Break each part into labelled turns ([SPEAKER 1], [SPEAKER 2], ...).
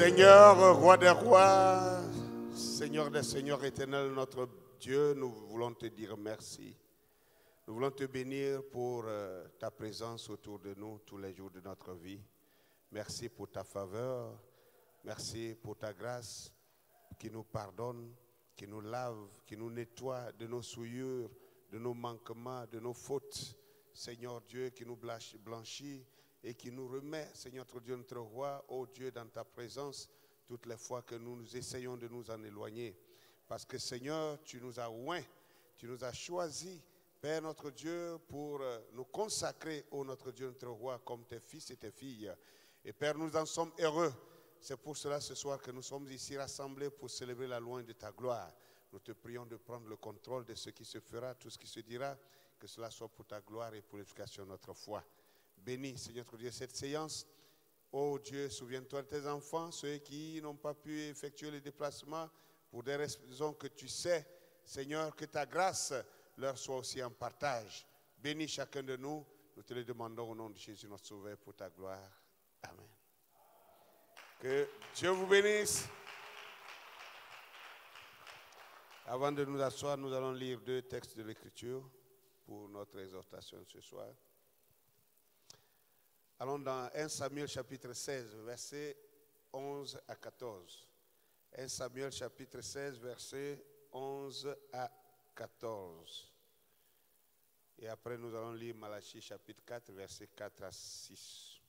[SPEAKER 1] Seigneur, roi des rois, Seigneur des seigneurs, éternel, notre Dieu, nous voulons te dire merci. Nous voulons te bénir pour ta présence autour de nous tous les jours de notre vie. Merci pour ta faveur, merci pour ta grâce qui nous pardonne, qui nous lave, qui nous nettoie de nos souillures, de nos manquements, de nos fautes. Seigneur Dieu, qui nous blanchit et qui nous remet, Seigneur notre Dieu, notre roi, ô Dieu, dans ta présence, toutes les fois que nous essayons de nous en éloigner. Parce que Seigneur, tu nous as oints, tu nous as choisis, Père notre Dieu, pour nous consacrer, ô notre Dieu, notre roi, comme tes fils et tes filles. Et Père, nous en sommes heureux. C'est pour cela ce soir que nous sommes ici rassemblés pour célébrer la louange de ta gloire. Nous te prions de prendre le contrôle de ce qui se fera, tout ce qui se dira, que cela soit pour ta gloire et pour l'éducation de notre foi. Bénis, Seigneur notre Dieu, cette séance. Oh Dieu, souviens-toi de tes enfants, ceux qui n'ont pas pu effectuer les déplacements pour des raisons que tu sais. Seigneur, que ta grâce leur soit aussi en partage. Bénis chacun de nous. Nous te le demandons au nom de Jésus, notre Sauveur, pour ta gloire. Amen. Que Dieu vous bénisse. Avant de nous asseoir, nous allons lire deux textes de l'Écriture pour notre exhortation ce soir. Allons dans 1 Samuel chapitre 16, versets 11 à 14. 1 Samuel chapitre 16, versets 11 à 14. Et après, nous allons lire Malachie chapitre 4, versets 4 à 6.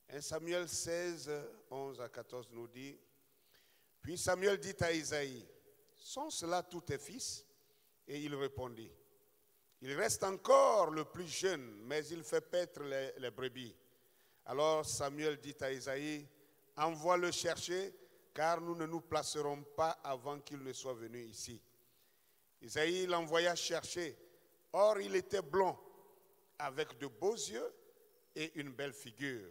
[SPEAKER 1] 1 Samuel 16, 11 à 14 nous dit, « Puis Samuel dit à Isaïe, « Sont cela tous tes fils ?» Et il répondit, « Il reste encore le plus jeune, mais il fait paître les brebis. » Alors Samuel dit à Isaïe, « Envoie-le chercher, car nous ne nous placerons pas avant qu'il ne soit venu ici. » Isaïe l'envoya chercher. Or, il était blond, avec de beaux yeux et une belle figure.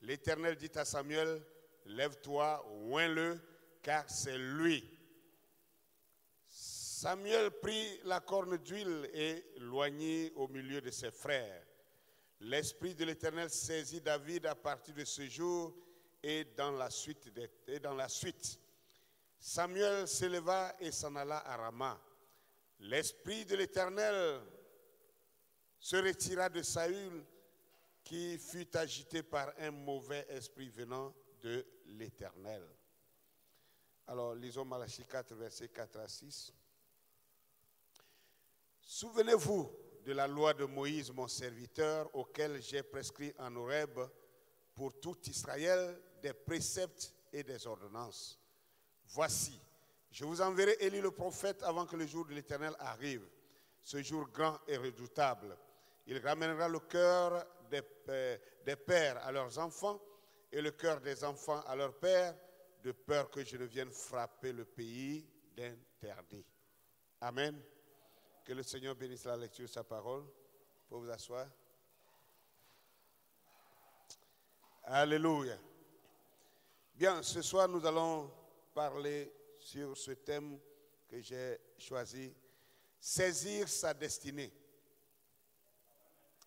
[SPEAKER 1] L'Éternel dit à Samuel, « Lève-toi, oins-le, car c'est lui. » Samuel prit la corne d'huile et l'oignit au milieu de ses frères. L'Esprit de l'Éternel saisit David à partir de ce jour et dans la suite. Samuel s'éleva et s'en alla à Rama. L'Esprit de l'Éternel se retira de Saül, qui fut agité par un mauvais esprit venant de l'Éternel. Alors, lisons Malachie 4, versets 4 à 6. Souvenez-vous de la loi de Moïse, mon serviteur, auquel j'ai prescrit en Horeb pour tout Israël des préceptes et des ordonnances. Voici, je vous enverrai Élie le prophète avant que le jour de l'Éternel arrive, ce jour grand et redoutable. Il ramènera le cœur des pères à leurs enfants et le cœur des enfants à leurs pères, de peur que je ne vienne frapper le pays d'interdit. Amen. Que le Seigneur bénisse la lecture de sa parole. Vous pouvez vous asseoir. Alléluia. Bien, ce soir, nous allons parler sur ce thème que j'ai choisi, saisir sa destinée.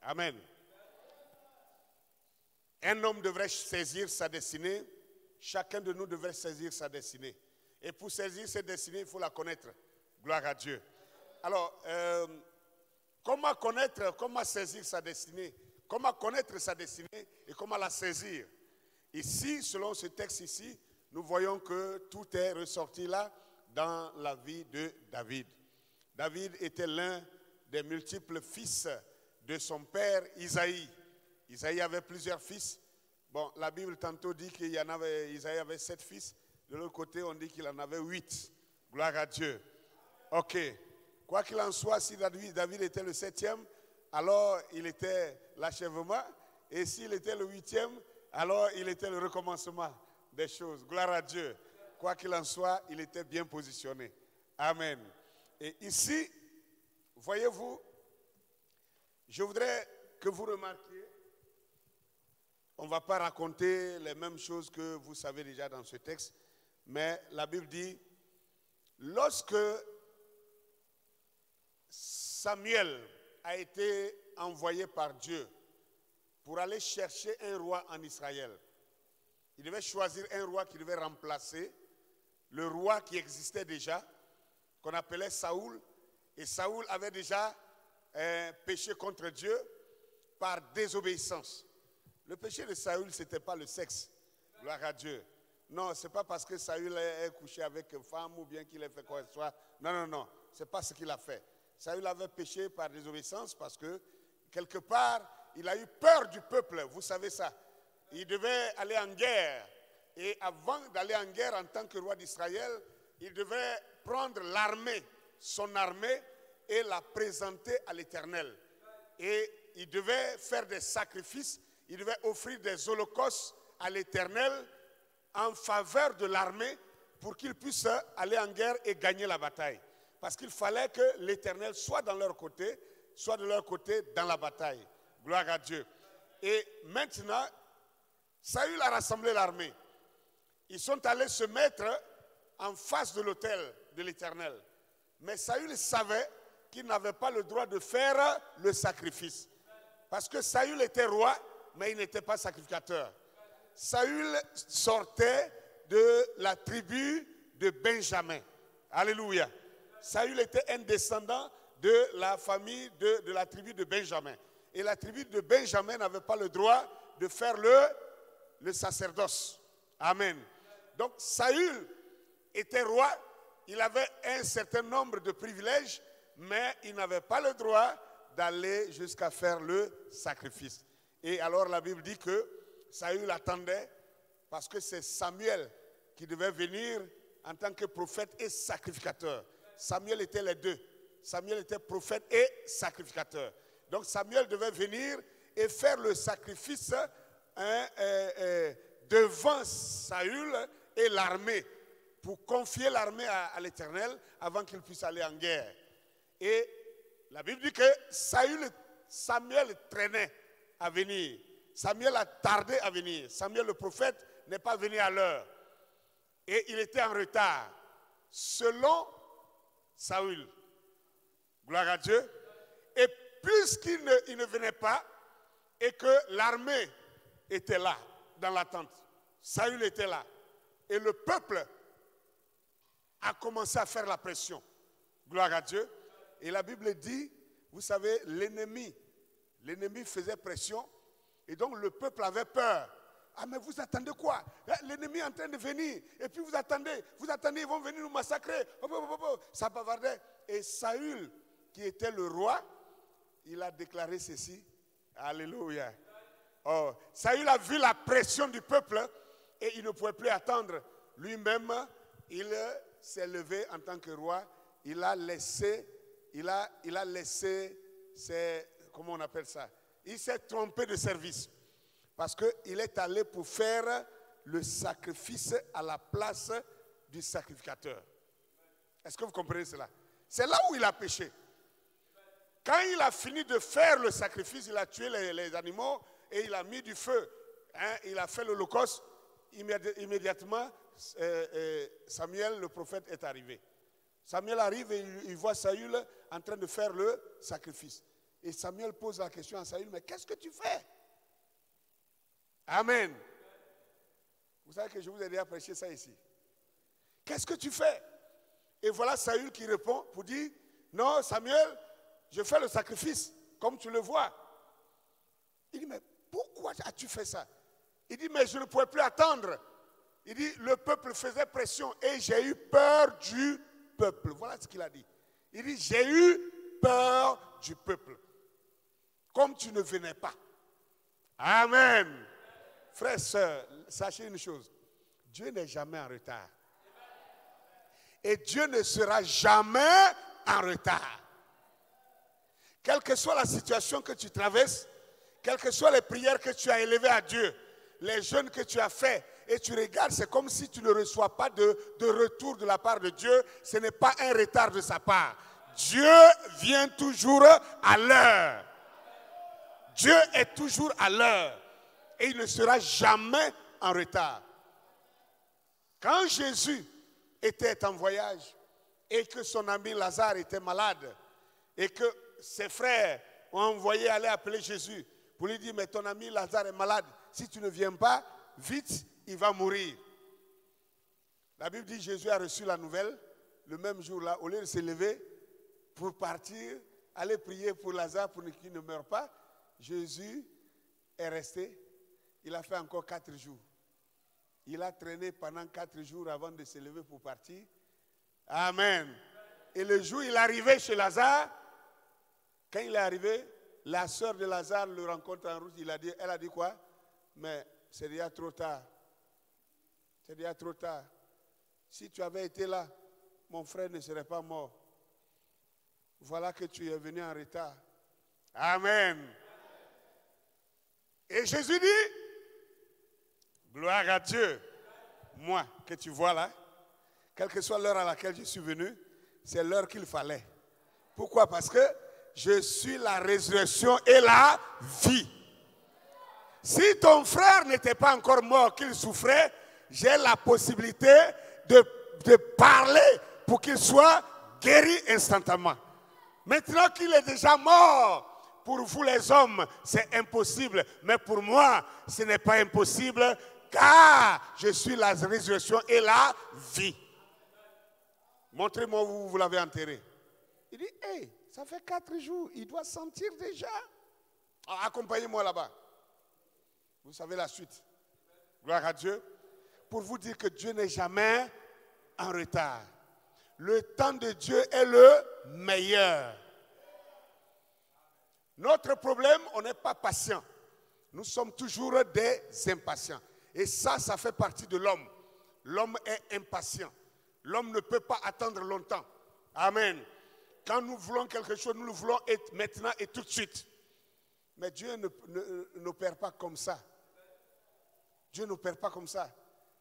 [SPEAKER 1] Amen. Un homme devrait saisir sa destinée. Chacun de nous devrait saisir sa destinée. Et pour saisir cette destinée, il faut la connaître. Gloire à Dieu. Alors, comment connaître, comment saisir sa destinée? Comment connaître sa destinée et comment la saisir? Ici, selon ce texte ici, nous voyons que tout est ressorti là dans la vie de David. David était l'un des multiples fils de son père Isaïe. Isaïe avait plusieurs fils. Bon, la Bible tantôt dit qu'Isaïe avait 7 fils. De l'autre côté, on dit qu'il en avait 8. Gloire à Dieu. Ok. Quoi qu'il en soit, si David était le 7e, alors il était l'achèvement. Et s'il était le 8e, alors il était le recommencement des choses. Gloire à Dieu. Quoi qu'il en soit, il était bien positionné. Amen. Et ici, voyez-vous, je voudrais que vous remarquiez, on ne va pas raconter les mêmes choses que vous savez déjà dans ce texte, mais la Bible dit, lorsque Samuel a été envoyé par Dieu pour aller chercher un roi en Israël, Il devait choisir un roi qui devait remplacer le roi qui existait déjà, qu'on appelait Saoul. Et Saoul avait déjà péché contre Dieu par désobéissance. Le péché de Saoul, ce n'était pas le sexe. Gloire à Dieu. Non, ce n'est pas parce que Saül est couché avec une femme ou bien qu'il ait fait quoi que ce soit. Non, non, non. Ce n'est pas ce qu'il a fait. Saül avait péché par désobéissance parce que, quelque part, il a eu peur du peuple. Vous savez ça. Il devait aller en guerre. Et avant d'aller en guerre en tant que roi d'Israël, il devait prendre l'armée, son armée, et la présenter à l'Éternel. Et il devait faire des sacrifices, il devait offrir des holocaustes à l'Éternel en faveur de l'armée pour qu'ils puissent aller en guerre et gagner la bataille. Parce qu'il fallait que l'Éternel soit dans leur côté, soit de leur côté dans la bataille. Gloire à Dieu. Et maintenant, Saül a rassemblé l'armée. Ils sont allés se mettre en face de l'autel de l'Éternel. Mais Saül savait qu'il n'avait pas le droit de faire le sacrifice. Parce que Saül était roi, mais il n'était pas sacrificateur. Saül sortait de la tribu de Benjamin. Alléluia. Saül était un descendant de la famille de la tribu de Benjamin. Et la tribu de Benjamin n'avait pas le droit de faire le sacerdoce. Amen. Donc Saül était roi, il avait un certain nombre de privilèges, mais il n'avait pas le droit d'aller jusqu'à faire le sacrifice. Et alors la Bible dit que Saül attendait parce que c'est Samuel qui devait venir en tant que prophète et sacrificateur. Samuel était les deux. Samuel était prophète et sacrificateur. Donc Samuel devait venir et faire le sacrifice devant Saül et l'armée pour confier l'armée à l'Éternel avant qu'il puisse aller en guerre. Et la Bible dit que Samuel traînait à venir. Samuel a tardé à venir. Samuel le prophète n'est pas venu à l'heure. Et il était en retard. Selon Saül. Gloire à Dieu. Et puisqu'il ne venait pas et que l'armée était là, dans l'attente, Saül était là. Et le peuple a commencé à faire la pression. Gloire à Dieu. Et la Bible dit, vous savez, l'ennemi faisait pression. Et donc le peuple avait peur. Ah mais vous attendez quoi? L'ennemi est en train de venir. Et puis vous attendez, ils vont venir nous massacrer. Ça bavardait. Et Saül, qui était le roi, il a déclaré ceci. Alléluia. Oh, Saül a vu la pression du peuple et il ne pouvait plus attendre. Lui-même, il s'est levé en tant que roi. Il a laissé, comment on appelle ça? Il s'est trompé de service. Parce qu'il est allé pour faire le sacrifice à la place du sacrificateur. Est-ce que vous comprenez cela? C'est là où il a péché. Quand il a fini de faire le sacrifice, il a tué les animaux et il a mis du feu. Il a fait l'holocauste. Immédiatement, Samuel, le prophète, est arrivé. Samuel arrive et il voit Saül en train de faire le sacrifice. Et Samuel pose la question à Saül, mais qu'est-ce que tu fais? Amen. Vous savez que je vous ai déjà prêché ça ici. Qu'est-ce que tu fais? Et voilà Saül qui répond pour dire, non Samuel, je fais le sacrifice, comme tu le vois. Il dit, mais pourquoi as-tu fait ça? Il dit, mais je ne pouvais plus attendre. Il dit, le peuple faisait pression et j'ai eu peur du peuple. Voilà ce qu'il a dit. Il dit, j'ai eu peur du peuple. Comme tu ne venais pas. Amen. Frères, sœurs, sachez une chose. Dieu n'est jamais en retard. Et Dieu ne sera jamais en retard. Quelle que soit la situation que tu traverses, quelles que soient les prières que tu as élevées à Dieu, les jeûnes que tu as faits, et tu regardes, c'est comme si tu ne reçois pas de retour de la part de Dieu. Ce n'est pas un retard de sa part. Dieu vient toujours à l'heure. Dieu est toujours à l'heure. Et il ne sera jamais en retard. Quand Jésus était en voyage et que son ami Lazare était malade et que ses frères ont envoyé aller appeler Jésus pour lui dire, mais ton ami Lazare est malade, si tu ne viens pas, vite, il va mourir. La Bible dit que Jésus a reçu la nouvelle le même jour-là, au lieu de se lever pour partir, aller prier pour Lazare pour qu'il ne meure pas. Jésus est resté, il a fait encore 4 jours. Il a traîné pendant 4 jours avant de se lever pour partir. Amen. Et le jour où il est arrivé chez Lazare, quand il est arrivé, la sœur de Lazare le rencontre en route. Elle a dit quoi? Mais c'est déjà trop tard. C'est déjà trop tard. Si tu avais été là, mon frère ne serait pas mort. Voilà que tu es venu en retard. Amen. Et Jésus dit, gloire à Dieu. Moi, que tu vois là, quelle que soit l'heure à laquelle je suis venu, c'est l'heure qu'il fallait. Pourquoi? Parce que je suis la résurrection et la vie. Si ton frère n'était pas encore mort, qu'il souffrait, j'ai la possibilité de parler pour qu'il soit guéri instantanément. Maintenant qu'il est déjà mort, pour vous les hommes, c'est impossible. Mais pour moi, ce n'est pas impossible, car je suis la résurrection et la vie. Montrez-moi où vous l'avez enterré. Il dit, hey, ça fait 4 jours, il doit sentir déjà. Alors, accompagnez-moi là-bas. Vous savez la suite. Gloire à Dieu. Pour vous dire que Dieu n'est jamais en retard. Le temps de Dieu est le meilleur. Notre problème, on n'est pas patient. Nous sommes toujours des impatients. Et ça fait partie de l'homme. L'homme est impatient. L'homme ne peut pas attendre longtemps. Amen. Quand nous voulons quelque chose, nous le voulons maintenant et tout de suite. Mais Dieu n'opère pas comme ça. Dieu n'opère pas comme ça.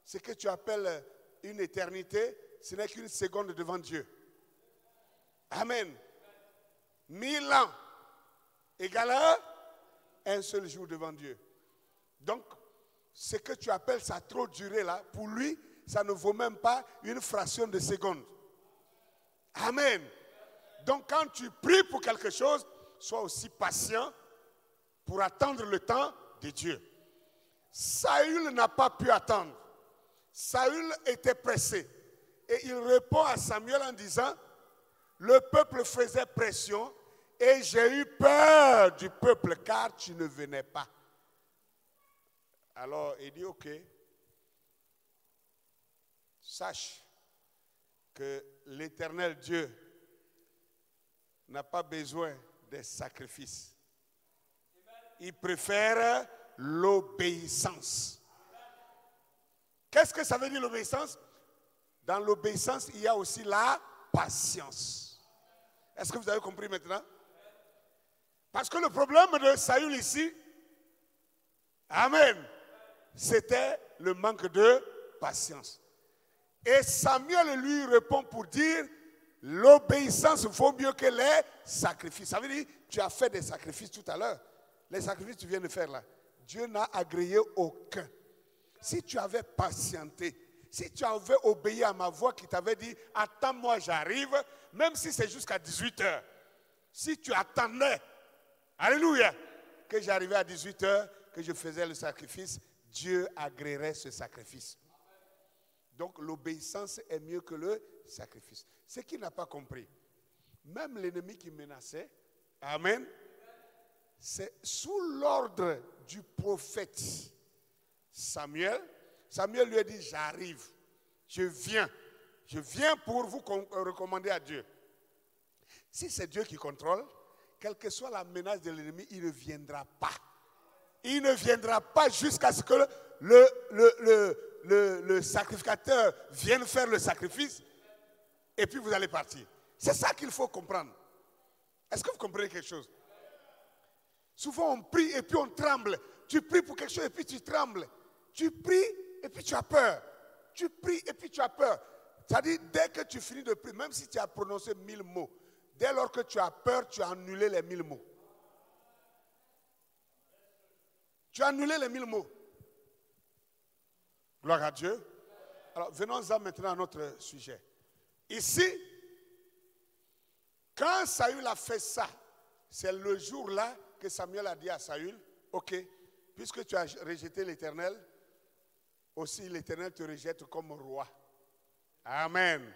[SPEAKER 1] Ce que tu appelles une éternité, ce n'est qu'une seconde devant Dieu. Amen. 1000 ans égale un seul jour devant Dieu. Donc, ce que tu appelles sa trop durée là, pour lui, ça ne vaut même pas une fraction de seconde. Amen. Donc, quand tu pries pour quelque chose, sois aussi patient pour attendre le temps de Dieu. Saül n'a pas pu attendre. Saül était pressé. Et il répond à Samuel en disant, le peuple faisait pression et j'ai eu peur du peuple car tu ne venais pas. Alors il dit, ok, sache que l'Éternel Dieu n'a pas besoin des sacrifices. Il préfère l'obéissance. Qu'est-ce que ça veut dire l'obéissance? Dans l'obéissance, il y a aussi la patience. Est-ce que vous avez compris maintenant? Parce que le problème de Saül ici, amen, c'était le manque de patience. Et Samuel lui répond pour dire, l'obéissance vaut mieux que les sacrifices. Ça veut dire, tu as fait des sacrifices tout à l'heure. Les sacrifices que tu viens de faire là, Dieu n'a agréé aucun. Si tu avais patienté, si tu avais obéi à ma voix qui t'avait dit, attends-moi, j'arrive, même si c'est jusqu'à 18h. Si tu attendais, alléluia, que j'arrivais à 18h, que je faisais le sacrifice, Dieu agréerait ce sacrifice. Donc l'obéissance est mieux que le sacrifice. Ce qu'il n'a pas compris, même l'ennemi qui menaçait, amen, c'est sous l'ordre du prophète Samuel. Samuel lui a dit, j'arrive, je viens pour vous recommander à Dieu. Si c'est Dieu qui contrôle, quelle que soit la menace de l'ennemi, il ne viendra pas. Il ne viendra pas jusqu'à ce que le sacrificateur vienne faire le sacrifice et puis vous allez partir. C'est ça qu'il faut comprendre. Est-ce que vous comprenez quelque chose? Souvent on prie et puis on tremble. Tu pries pour quelque chose et puis tu trembles. Tu pries et puis tu as peur. Tu pries et puis tu as peur. C'est-à-dire, dès que tu finis de prier, même si tu as prononcé 1000 mots, dès lors que tu as peur, tu as annulé les 1000 mots. Tu as annulé les 1000 mots. Gloire à Dieu. Alors, venons-en maintenant à notre sujet. Ici, quand Saül a fait ça, c'est le jour-là que Samuel a dit à Saül, ok, puisque tu as rejeté l'Éternel, aussi l'Éternel te rejette comme roi. Amen.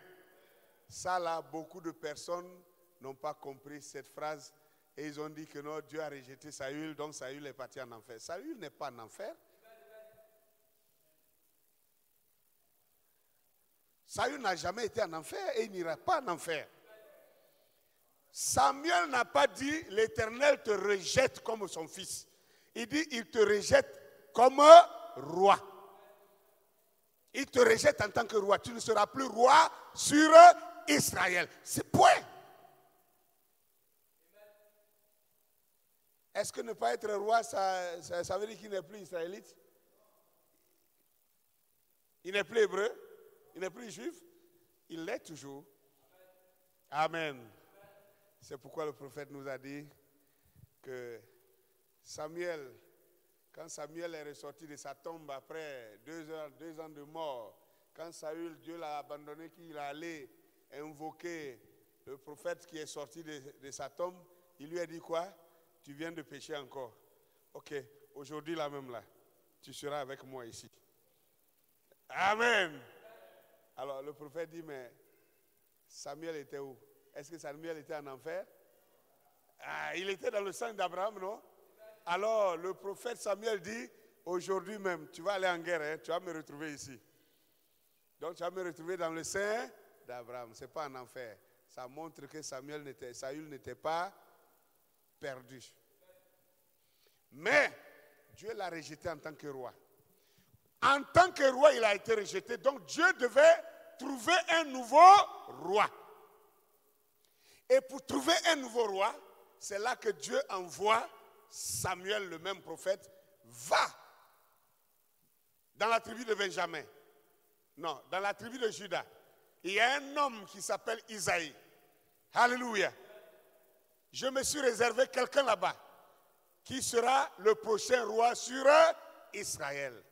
[SPEAKER 1] Ça là, beaucoup de personnes n'ont pas compris cette phrase et ils ont dit que non, Dieu a rejeté Saül, donc Saül est parti en enfer. Saül n'est pas en enfer. Saül n'a jamais été en enfer et il n'ira pas en enfer. Samuel n'a pas dit l'Éternel te rejette comme son fils. Il dit il te rejette comme roi. Il te rejette en tant que roi. Tu ne seras plus roi sur Israël. C'est point. Est-ce que ne pas être roi, ça veut dire qu'il n'est plus israélite? Il n'est plus hébreu? Il n'est plus juif? Il l'est toujours. Amen. C'est pourquoi le prophète nous a dit que Samuel, quand Samuel est ressorti de sa tombe après 2 ans de mort, quand Saül, Dieu l'a abandonné, qu'il est allé invoquer le prophète qui est sorti de sa tombe, il lui a dit quoi? Tu viens de pécher encore. Ok, aujourd'hui là même là, tu seras avec moi ici. Amen. Alors le prophète dit, mais Samuel était où? Est-ce que Samuel était en enfer? Ah, il était dans le sang d'Abraham, non? Alors le prophète Samuel dit, aujourd'hui même, tu vas aller en guerre, hein, tu vas me retrouver ici. Donc tu vas me retrouver dans le sein d'Abraham. Ce n'est pas en enfer. Ça montre que Saül n'était pas perdu. Mais Dieu l'a rejeté en tant que roi. En tant que roi, il a été rejeté. Donc Dieu devait trouver un nouveau roi. Et pour trouver un nouveau roi, c'est là que Dieu envoie Samuel, le même prophète, va dans la tribu de Benjamin. Non, dans la tribu de Juda. Il y a un homme qui s'appelle Isaïe. Alléluia. Je me suis réservé quelqu'un là-bas qui sera le prochain roi sur Israël.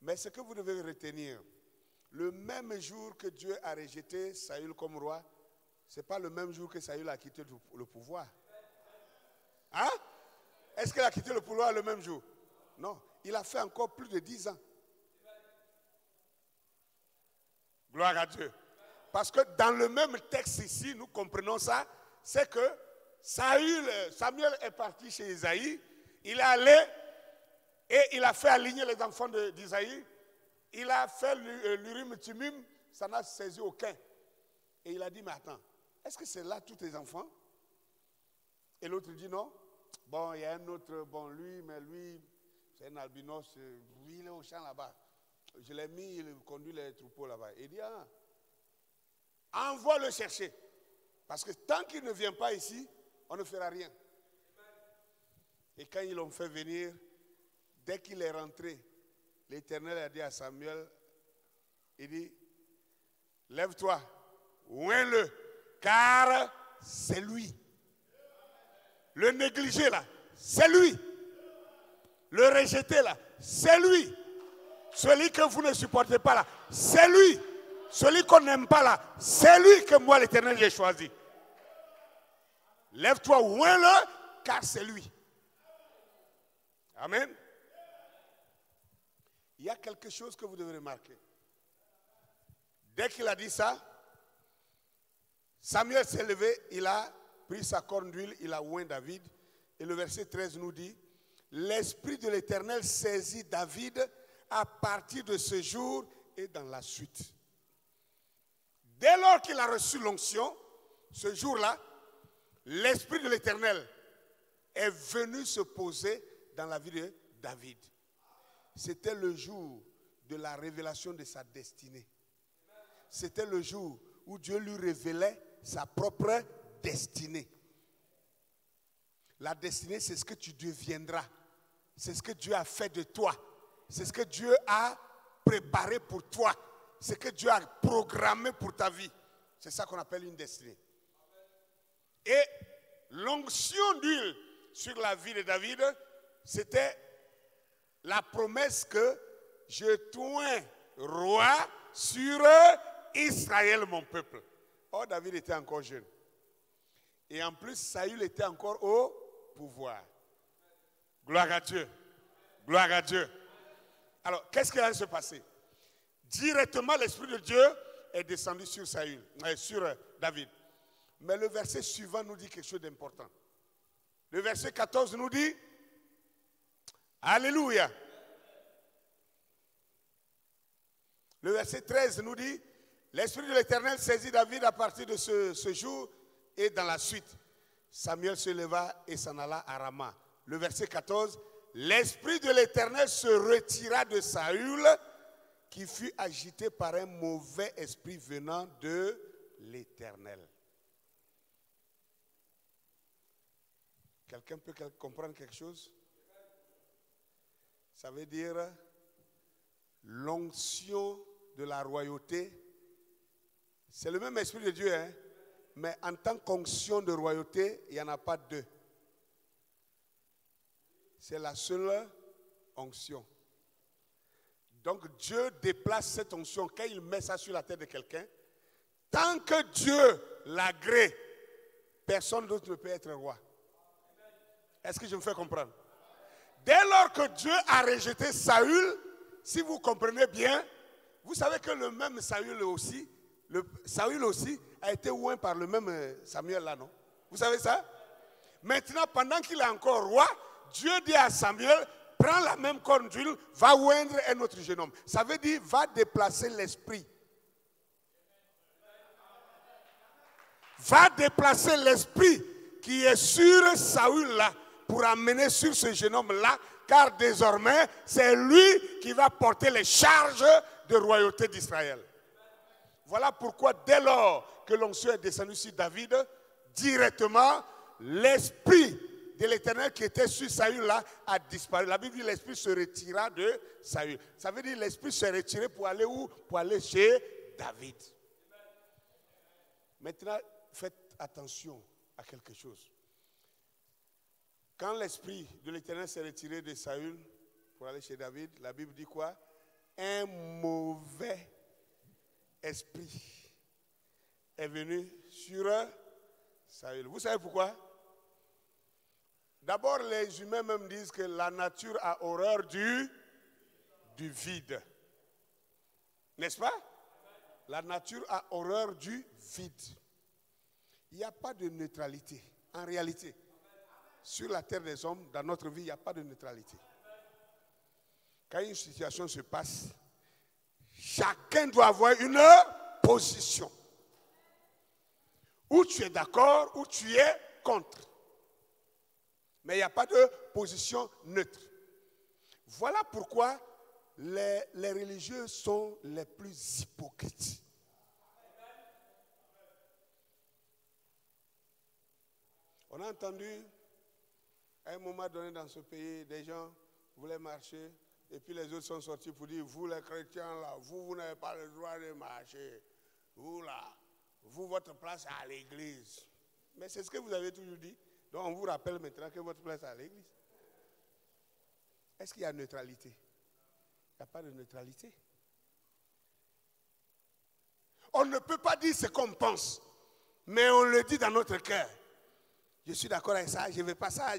[SPEAKER 1] Mais ce que vous devez retenir, le même jour que Dieu a rejeté Saül comme roi, ce n'est pas le même jour que Saül a quitté le pouvoir. Hein? Est-ce qu'il a quitté le pouvoir le même jour? Non, il a fait encore plus de 10 ans. Gloire à Dieu. Parce que dans le même texte ici, nous comprenons ça, c'est que Samuel est parti chez Isaïe, il est allé et il a fait aligner les enfants d'Isaïe, il a fait l'Urim Tumim, ça n'a saisi aucun. Et il a dit, mais attends, est-ce que c'est là tous tes enfants? Et l'autre dit non. Bon, il y a un autre, bon lui, mais lui, c'est un albinos, lui il est au champ là-bas. Je l'ai mis, il conduit les troupeaux là-bas. Il dit, envoie le chercher. Parce que tant qu'il ne vient pas ici, on ne fera rien. Et quand ils l'ont fait venir, dès qu'il est rentré, l'Éternel a dit à Samuel, il dit, lève-toi, oins-le, car c'est lui. Le négligé là, c'est lui. Le rejeté là, c'est lui. Celui que vous ne supportez pas là, c'est lui. Celui qu'on n'aime pas là, c'est lui que moi l'Éternel j'ai choisi. Lève-toi, oins-le, car c'est lui. Amen. Il y a quelque chose que vous devez remarquer. Dès qu'il a dit ça, Samuel s'est levé, il a pris sa corne d'huile, il a oint David. Et le verset 13 nous dit, l'Esprit de l'Éternel saisit David à partir de ce jour et dans la suite. Dès lors qu'il a reçu l'onction, ce jour-là, l'Esprit de l'Éternel est venu se poser dans la vie de David. C'était le jour de la révélation de sa destinée. C'était le jour où Dieu lui révélait sa propre destinée. La destinée, c'est ce que tu deviendras. C'est ce que Dieu a fait de toi. C'est ce que Dieu a préparé pour toi. C'est ce que Dieu a programmé pour ta vie. C'est ça qu'on appelle une destinée. Et l'onction d'huile sur la vie de David, c'était la promesse que je t'oins roi sur Israël, mon peuple. Or, David était encore jeune. Et en plus, Saül était encore au pouvoir. Gloire à Dieu. Gloire à Dieu. Alors, qu'est-ce qui va se passer? Directement, l'Esprit de Dieu est descendu sur sur David. Mais le verset suivant nous dit quelque chose d'important. Le verset 14 nous dit, Alléluia. Le verset 13 nous dit, l'Esprit de l'Éternel saisit David à partir de ce jour et dans la suite. Samuel se leva et s'en alla à Rama. Le verset 14, l'Esprit de l'Éternel se retira de Saül, qui fut agité par un mauvais esprit venant de l'Éternel. Quelqu'un peut comprendre quelque chose? Ça veut dire l'onction de la royauté. C'est le même esprit de Dieu, hein? Mais en tant qu'onction de royauté, il n'y en a pas deux. C'est la seule onction. Donc Dieu déplace cette onction. Quand il met ça sur la tête de quelqu'un, tant que Dieu l'agrée, personne d'autre ne peut être roi. Est-ce que je me fais comprendre? Dès lors que Dieu a rejeté Saül, si vous comprenez bien, vous savez que le même Saül aussi a été oint par le même Samuel là, non? Vous savez ça? Maintenant, pendant qu'il est encore roi, Dieu dit à Samuel, prends la même corne d'huile, va oindre un autre jeune homme. Ça veut dire, va déplacer l'esprit. Va déplacer l'esprit qui est sur Saül là, pour amener sur ce jeune homme là, car désormais, c'est lui qui va porter les charges de royauté d'Israël. Voilà pourquoi dès lors que l'onction est descendue sur David, directement, l'esprit de l'Éternel qui était sur Saül là a disparu. La Bible dit l'esprit se retira de Saül. Ça veut dire l'esprit s'est retiré pour aller où? Pour aller chez David. Maintenant, faites attention à quelque chose. Quand l'esprit de l'Éternel s'est retiré de Saül pour aller chez David, la Bible dit quoi? Un mauvais esprit est venu sur Saül. Vous savez pourquoi? D'abord, les humains même disent que la nature a horreur du vide. N'est-ce pas? La nature a horreur du vide. Il n'y a pas de neutralité. En réalité, sur la terre des hommes, dans notre vie, il n'y a pas de neutralité. Quand une situation se passe, chacun doit avoir une position. Ou tu es d'accord, ou tu es contre. Mais il n'y a pas de position neutre. Voilà pourquoi les religieux sont les plus hypocrites. On a entendu, à un moment donné dans ce pays, des gens voulaient marcher, et puis les autres sont sortis pour dire, vous les chrétiens là, vous n'avez pas le droit de marcher. Vous là, vous, votre place est à l'église. Mais c'est ce que vous avez toujours dit. Donc on vous rappelle maintenant que votre place est à l'église. Est-ce qu'il y a neutralité? Il n'y a pas de neutralité. On ne peut pas dire ce qu'on pense, mais on le dit dans notre cœur. Je suis d'accord avec ça, je ne veux pas ça.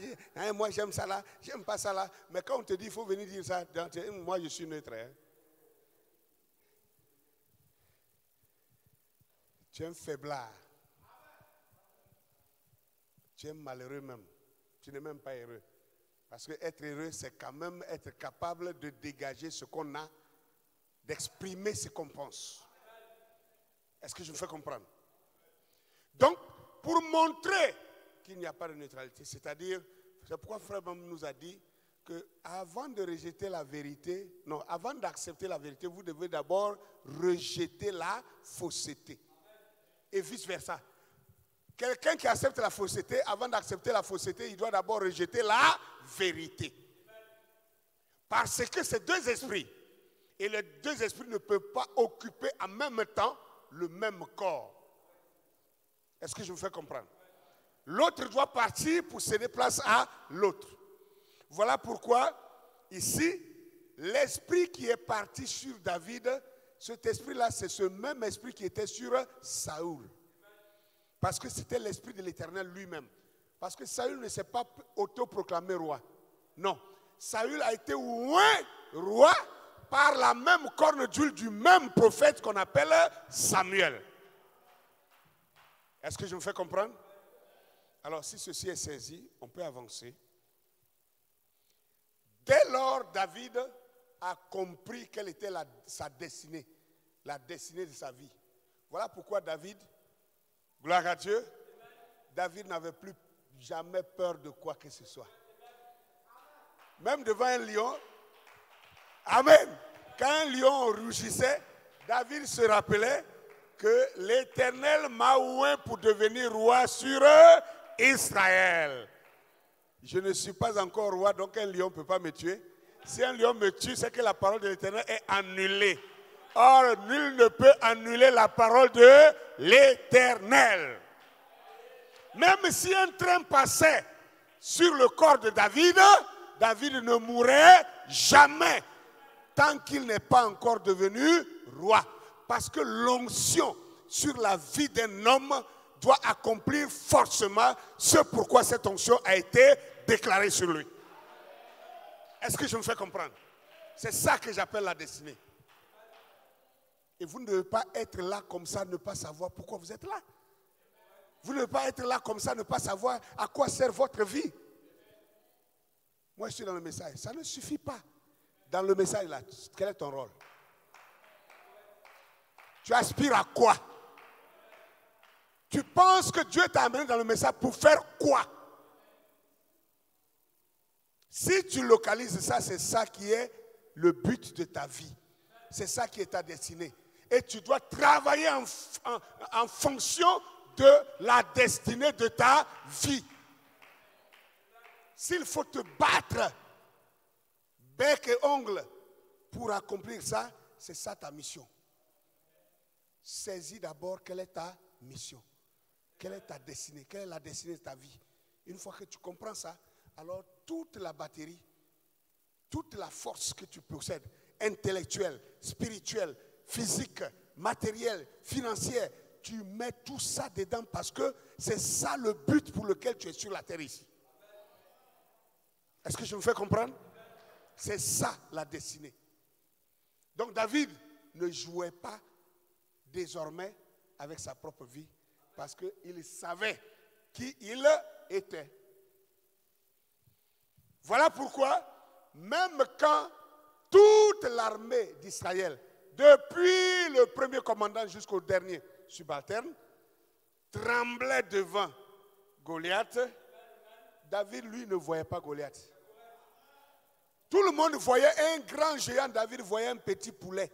[SPEAKER 1] Moi, j'aime ça là, j'aime pas ça là. Mais quand on te dit, il faut venir dire ça, moi, je suis neutre. Hein. Tu es un faiblard. Tu es malheureux même. Tu n'es même pas heureux. Parce que être heureux, c'est quand même être capable de dégager ce qu'on a, d'exprimer ce qu'on pense. Est-ce que je me fais comprendre? Donc, pour montrer qu'il n'y a pas de neutralité, c'est-à-dire, c'est pourquoi Frère Bam nous a dit qu'avant de rejeter la vérité, non, avant d'accepter la vérité, vous devez d'abord rejeter la fausseté. Et vice-versa. Quelqu'un qui accepte la fausseté, avant d'accepter la fausseté, il doit d'abord rejeter la vérité. Parce que c'est deux esprits. Et les deux esprits ne peuvent pas occuper en même temps le même corps. Est-ce que je me fais comprendre? L'autre doit partir pour céder place à l'autre. Voilà pourquoi, ici, l'esprit qui est parti sur David, cet esprit-là, c'est ce même esprit qui était sur Saül. Parce que c'était l'esprit de l'Éternel lui-même. Parce que Saül ne s'est pas autoproclamé roi. Non. Saül a été oint roi par la même corne d'huile du même prophète qu'on appelle Samuel. Est-ce que je me fais comprendre? Alors, si ceci est saisi, on peut avancer. Dès lors, David a compris quelle était sa destinée, la destinée de sa vie. Voilà pourquoi David, gloire à Dieu, David n'avait plus jamais peur de quoi que ce soit. Même devant un lion, amen, quand un lion rugissait, David se rappelait que l'Éternel m'a oint pour devenir roi sur Israël. Je ne suis pas encore roi, donc un lion ne peut pas me tuer. Si un lion me tue, c'est que la parole de l'Éternel est annulée. Or, nul ne peut annuler la parole de l'Éternel. Même si un train passait sur le corps de David, David ne mourrait jamais tant qu'il n'est pas encore devenu roi. Parce que l'onction sur la vie d'un homme doit accomplir forcément ce pourquoi cette onction a été déclarée sur lui. Est-ce que je me fais comprendre? C'est ça que j'appelle la destinée. Et vous ne devez pas être là comme ça, ne pas savoir pourquoi vous êtes là. Vous ne devez pas être là comme ça, ne pas savoir à quoi sert votre vie. Moi, je suis dans le message. Ça ne suffit pas. Dans le message, là, quel est ton rôle? Tu aspires à quoi? Tu penses que Dieu t'a amené dans le message pour faire quoi? Si tu localises ça, c'est ça qui est le but de ta vie. C'est ça qui est ta destinée. Et tu dois travailler en fonction de la destinée de ta vie. S'il faut te battre, bec et ongle, pour accomplir ça, c'est ça ta mission. Saisis d'abord quelle est ta mission. Quelle est ta destinée? Quelle est la destinée de ta vie? Une fois que tu comprends ça, alors toute la batterie, toute la force que tu possèdes, intellectuelle, spirituelle, physique, matérielle, financière, tu mets tout ça dedans parce que c'est ça le but pour lequel tu es sur la terre ici. Est-ce que je me fais comprendre? C'est ça la destinée. Donc David ne jouait pas désormais avec sa propre vie parce qu'il savait qui il était. Voilà pourquoi, même quand toute l'armée d'Israël, depuis le premier commandant jusqu'au dernier subalterne, tremblait devant Goliath, David, lui, ne voyait pas Goliath. Tout le monde voyait un grand géant, David voyait un petit poulet.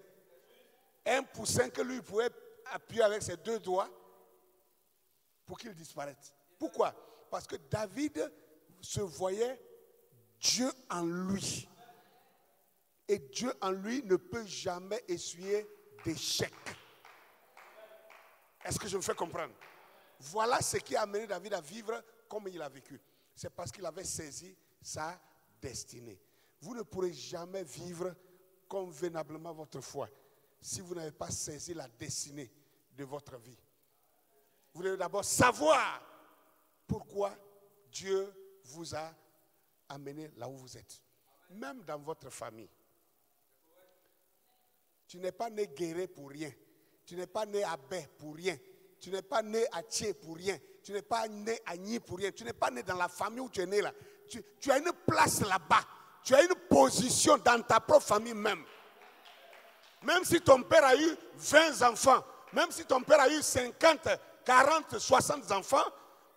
[SPEAKER 1] Un poussin que lui pouvait appuyer avec ses deux doigts pour qu'il disparaisse. Pourquoi? Parce que David se voyait Dieu en lui. Et Dieu en lui ne peut jamais essuyer d'échec. Est-ce que je me fais comprendre? Voilà ce qui a amené David à vivre comme il a vécu. C'est parce qu'il avait saisi sa destinée. Vous ne pourrez jamais vivre convenablement votre foi si vous n'avez pas saisi la destinée de votre vie. Vous devez d'abord savoir pourquoi Dieu vous a amené là où vous êtes. Même dans votre famille. Tu n'es pas né guéri pour rien. Tu n'es pas né à Baie pour rien. Tu n'es pas né à Thiers pour rien. Tu n'es pas né à Nîmes pour rien. Tu n'es pas né dans la famille où tu es né là. Tu as une place là-bas. Tu as une position dans ta propre famille même. Même si ton père a eu 20 enfants, même si ton père a eu 50, 40, 60 enfants,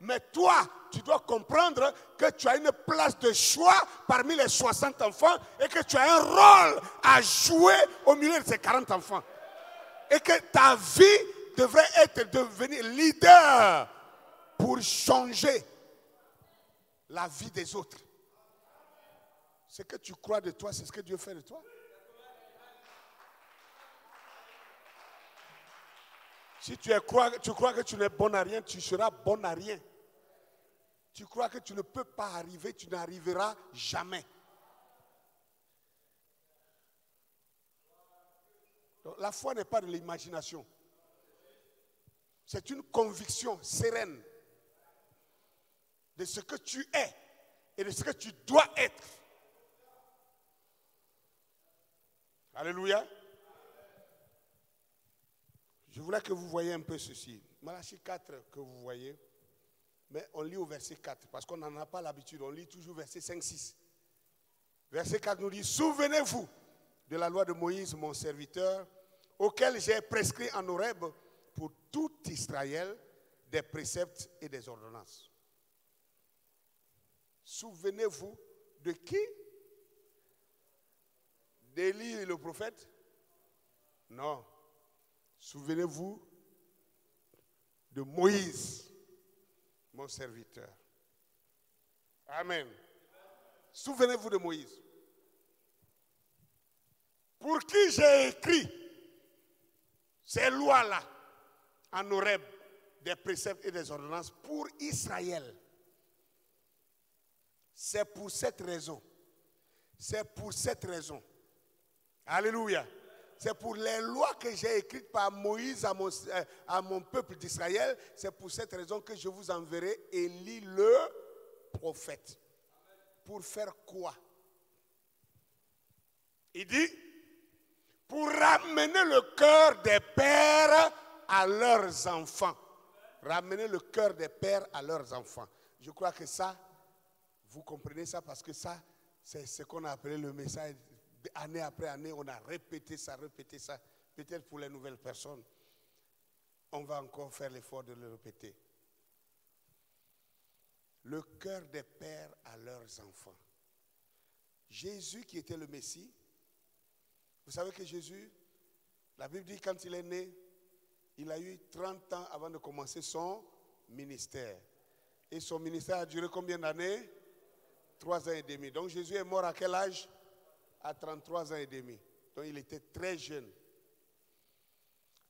[SPEAKER 1] mais toi, tu dois comprendre que tu as une place de choix parmi les 60 enfants et que tu as un rôle à jouer au milieu de ces 40 enfants. Et que ta vie devrait être devenir leader pour changer la vie des autres. Ce que tu crois de toi, c'est ce que Dieu fait de toi. Si tu crois que tu n'es bon à rien, tu seras bon à rien. Tu crois que tu ne peux pas arriver, tu n'arriveras jamais. Donc, la foi n'est pas de l'imagination. C'est une conviction sereine de ce que tu es et de ce que tu dois être. Alléluia. Je voulais que vous voyez un peu ceci. Malachie 4 que vous voyez, mais on lit au verset 4 parce qu'on n'en a pas l'habitude. On lit toujours verset 5, 6. Verset 4 nous dit, souvenez-vous de la loi de Moïse, mon serviteur, auquel j'ai prescrit en Horeb pour tout Israël des préceptes et des ordonnances. Souvenez-vous de qui? D'Élie le prophète? Non. Souvenez-vous de Moïse, mon serviteur. Amen. Souvenez-vous de Moïse. Pour qui j'ai écrit ces lois-là en Horeb, des préceptes et des ordonnances pour Israël. C'est pour cette raison. C'est pour cette raison. Alléluia. C'est pour les lois que j'ai écrites par Moïse à mon peuple d'Israël. C'est pour cette raison que je vous enverrai Élie le prophète. Pour faire quoi? Il dit, pour ramener le cœur des pères à leurs enfants. Ramener le cœur des pères à leurs enfants. Je crois que ça, vous comprenez ça parce que ça, c'est ce qu'on a appelé le message. Année après année, on a répété ça, répété ça. Peut-être pour les nouvelles personnes, on va encore faire l'effort de le répéter. Le cœur des pères à leurs enfants. Jésus qui était le Messie, vous savez que Jésus, la Bible dit quand il est né, il a eu 30 ans avant de commencer son ministère. Et son ministère a duré combien d'années? 3 ans et demi. Donc Jésus est mort à quel âge? À 33 ans et demi. Donc il était très jeune.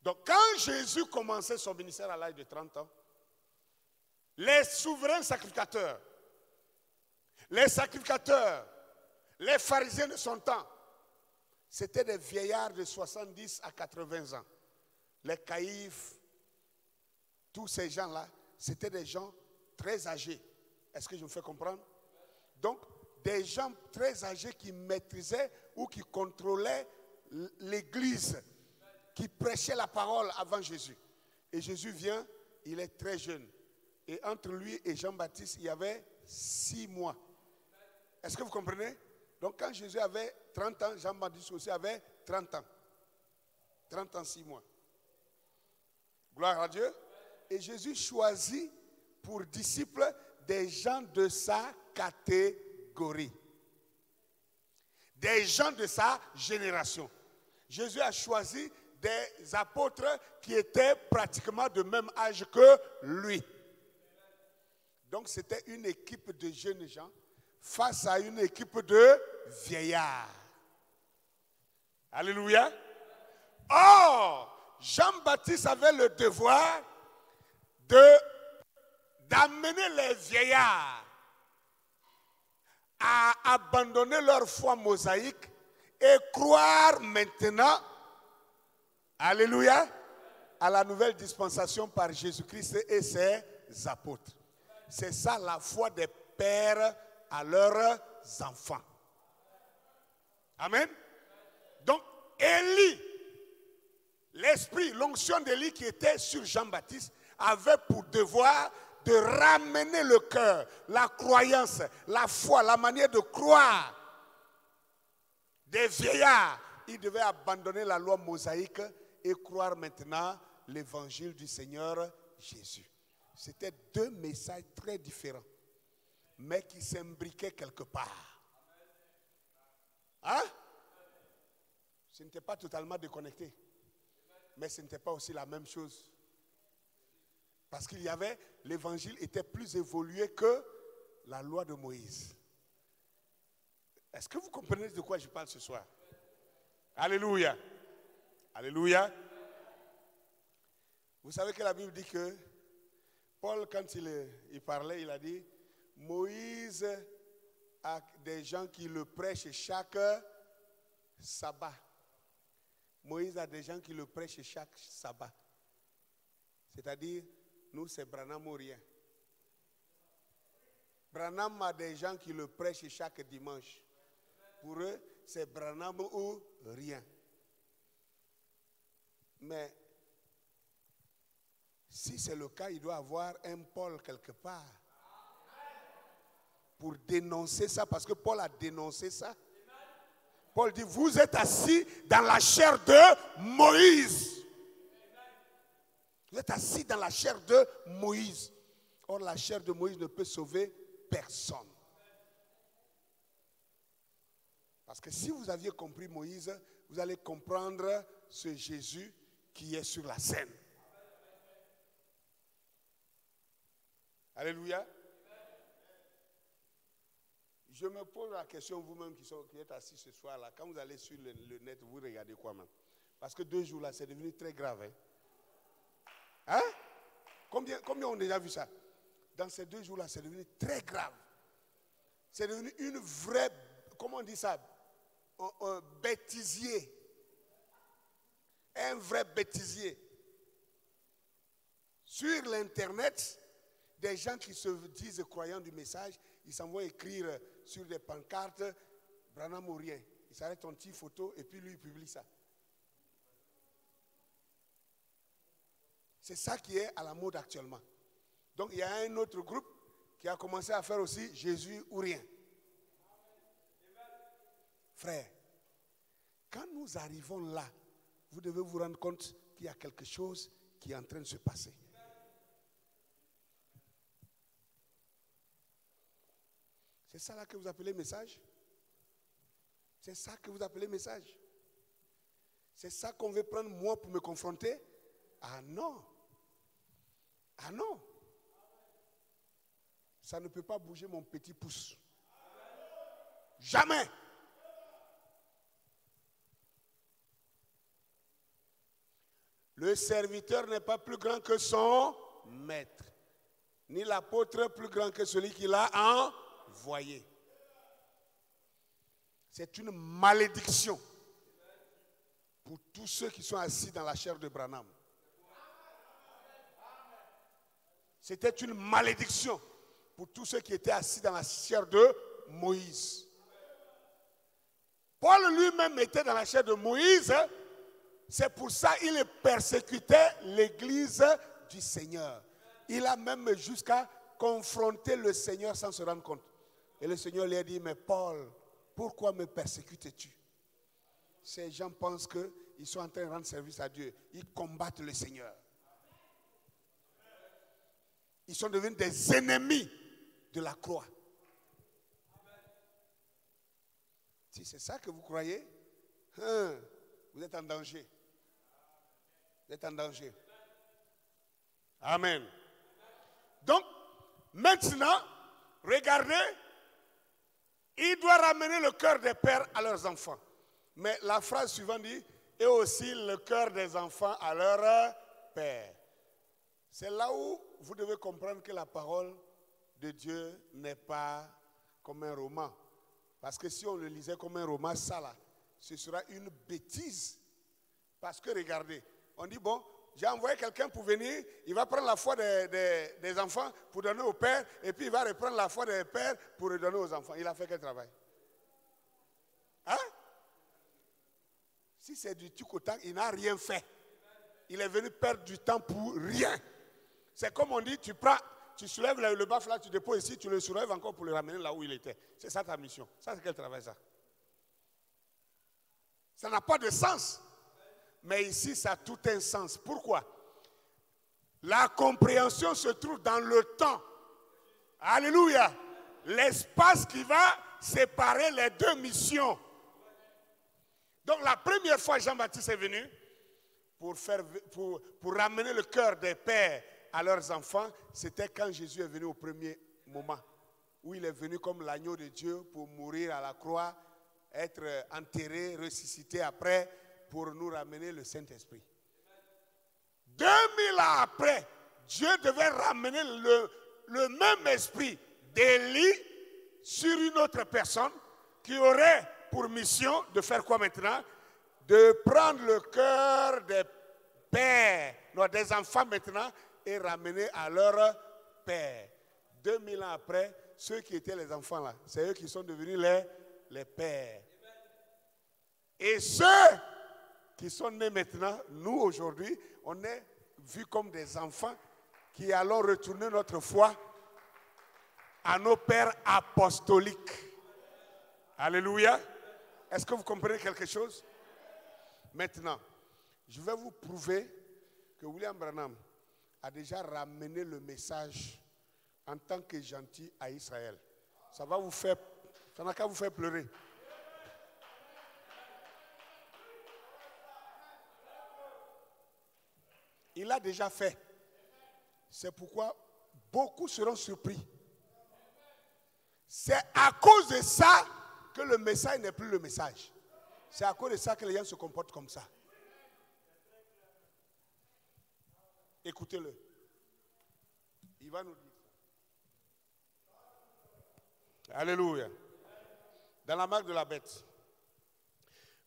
[SPEAKER 1] Donc quand Jésus commençait son ministère à l'âge de 30 ans, les souverains sacrificateurs, les pharisiens de son temps, c'était des vieillards de 70 à 80 ans. Les caïphes, tous ces gens-là, c'était des gens très âgés. Est-ce que je me fais comprendre? Donc, des gens très âgés qui maîtrisaient ou qui contrôlaient l'église, qui prêchaient la parole avant Jésus. Et Jésus vient, il est très jeune. Et entre lui et Jean-Baptiste, il y avait 6 mois. Est-ce que vous comprenez? Donc quand Jésus avait 30 ans, Jean-Baptiste aussi avait 30 ans. 30 ans, 6 mois. Gloire à Dieu. Et Jésus choisit pour disciples des gens de sa catégorie. Des gens de sa génération. Jésus a choisi des apôtres qui étaient pratiquement de même âge que lui. Donc c'était une équipe de jeunes gens face à une équipe de vieillards. Alléluia. Or, Jean-Baptiste avait le devoir d'amener les vieillards à abandonner leur foi mosaïque et croire maintenant, alléluia, à la nouvelle dispensation par Jésus-Christ et ses apôtres. C'est ça la foi des pères à leurs enfants. Amen. Donc, Élie, l'esprit, l'onction d'Élie qui était sur Jean-Baptiste, avait pour devoir de ramener le cœur, la croyance, la foi, la manière de croire des vieillards. Ils devaient abandonner la loi mosaïque et croire maintenant l'évangile du Seigneur Jésus. C'était 2 messages très différents, mais qui s'imbriquaient quelque part. Hein? Ce n'était pas totalement déconnecté, mais ce n'était pas aussi la même chose. Parce qu'il y avait, l'évangile était plus évolué que la loi de Moïse. Est-ce que vous comprenez de quoi je parle ce soir? Alléluia. Alléluia. Vous savez que la Bible dit que Paul, quand il parlait, il a dit, Moïse a des gens qui le prêchent chaque sabbat. Moïse a des gens qui le prêchent chaque sabbat. C'est-à-dire, nous, c'est Branham ou rien. Branham a des gens qui le prêchent chaque dimanche. Pour eux, c'est Branham ou rien. Mais si c'est le cas, il doit avoir un Paul quelque part pour dénoncer ça, parce que Paul a dénoncé ça. Paul dit, vous êtes assis dans la chair de Moïse. Vous êtes assis dans la chair de Moïse. Or, la chair de Moïse ne peut sauver personne. Parce que si vous aviez compris Moïse, vous allez comprendre ce Jésus qui est sur la scène. Alléluia. Je me pose la question, vous-même qui êtes assis ce soir-là, quand vous allez sur le net, vous regardez quoi même? Parce que 2 jours là, c'est devenu très grave. Hein? Combien ont déjà vu ça? Dans ces 2 jours-là, c'est devenu très grave. C'est devenu une vraie, comment on dit ça? Un bêtisier. Un vrai bêtisier. Sur l'Internet, des gens qui se disent croyants du message, ils s'en vont écrire sur des pancartes, Branham ou rien. Il s'arrête en petite photo et puis lui, il publie ça. C'est ça qui est à la mode actuellement. Donc il y a un autre groupe qui a commencé à faire aussi Jésus ou rien. Frère, quand nous arrivons là, vous devez vous rendre compte qu'il y a quelque chose qui est en train de se passer. C'est ça là que vous appelez message? C'est ça que vous appelez message? C'est ça qu'on veut prendre moi pour me confronter? Ah non. Ah non. Ça ne peut pas bouger mon petit pouce. Jamais. Le serviteur n'est pas plus grand que son maître, ni l'apôtre plus grand que celui qui l'a envoyé. C'est une malédiction pour tous ceux qui sont assis dans la chair de Branham. C'était une malédiction pour tous ceux qui étaient assis dans la chair de Moïse. Paul lui-même était dans la chair de Moïse. C'est pour ça qu'il persécutait l'église du Seigneur. Il a même jusqu'à confronter le Seigneur sans se rendre compte. Et le Seigneur lui a dit, mais Paul, pourquoi me persécutes-tu? Ces gens pensent qu'ils sont en train de rendre service à Dieu. Ils combattent le Seigneur. Ils sont devenus des ennemis de la croix. Si c'est ça que vous croyez, vous êtes en danger. Vous êtes en danger. Amen. Donc, maintenant, regardez, il doit ramener le cœur des pères à leurs enfants. Mais la phrase suivante dit, et aussi le cœur des enfants à leur père. C'est là où vous devez comprendre que la parole de Dieu n'est pas comme un roman. Parce que si on le lisait comme un roman, ça là, ce sera une bêtise. Parce que regardez, on dit bon, j'ai envoyé quelqu'un pour venir, il va prendre la foi des enfants pour donner au père, et puis il va reprendre la foi des pères pour redonner aux enfants. Il a fait quel travail? Hein? Si c'est du tucotac, il n'a rien fait. Il est venu perdre du temps pour rien. C'est comme on dit, tu soulèves le baffe là, tu déposes ici, tu le soulèves encore pour le ramener là où il était. C'est ça ta mission. Ça, c'est quel travail ça? Ça n'a pas de sens. Mais ici, ça a tout un sens. Pourquoi? La compréhension se trouve dans le temps. Alléluia. L'espace qui va séparer les deux missions. Donc la première fois Jean-Baptiste est venu pour ramener le cœur des pères à leurs enfants, c'était quand Jésus est venu au premier moment, où il est venu comme l'agneau de Dieu pour mourir à la croix, être enterré, ressuscité après, pour nous ramener le Saint-Esprit. 2000 ans après, Dieu devait ramener le même esprit d'Élie sur une autre personne qui aurait pour mission de faire quoi maintenant? De prendre le cœur des pères, non, des enfants maintenant, et ramener à leur père. 2000 ans après, ceux qui étaient les enfants là, c'est eux qui sont devenus les pères. Et ceux qui sont nés maintenant, nous aujourd'hui, on est vus comme des enfants qui allons retourner notre foi à nos pères apostoliques. Alléluia. Est-ce que vous comprenez quelque chose? Maintenant, je vais vous prouver que William Branham a déjà ramené le message en tant que gentil à Israël. Ça n'a qu'à vous faire pleurer. Il l'a déjà fait. C'est pourquoi beaucoup seront surpris. C'est à cause de ça que le message n'est plus le message. C'est à cause de ça que les gens se comportent comme ça. Écoutez-le. Il va nous dire ça. Alléluia. Dans la marque de la bête.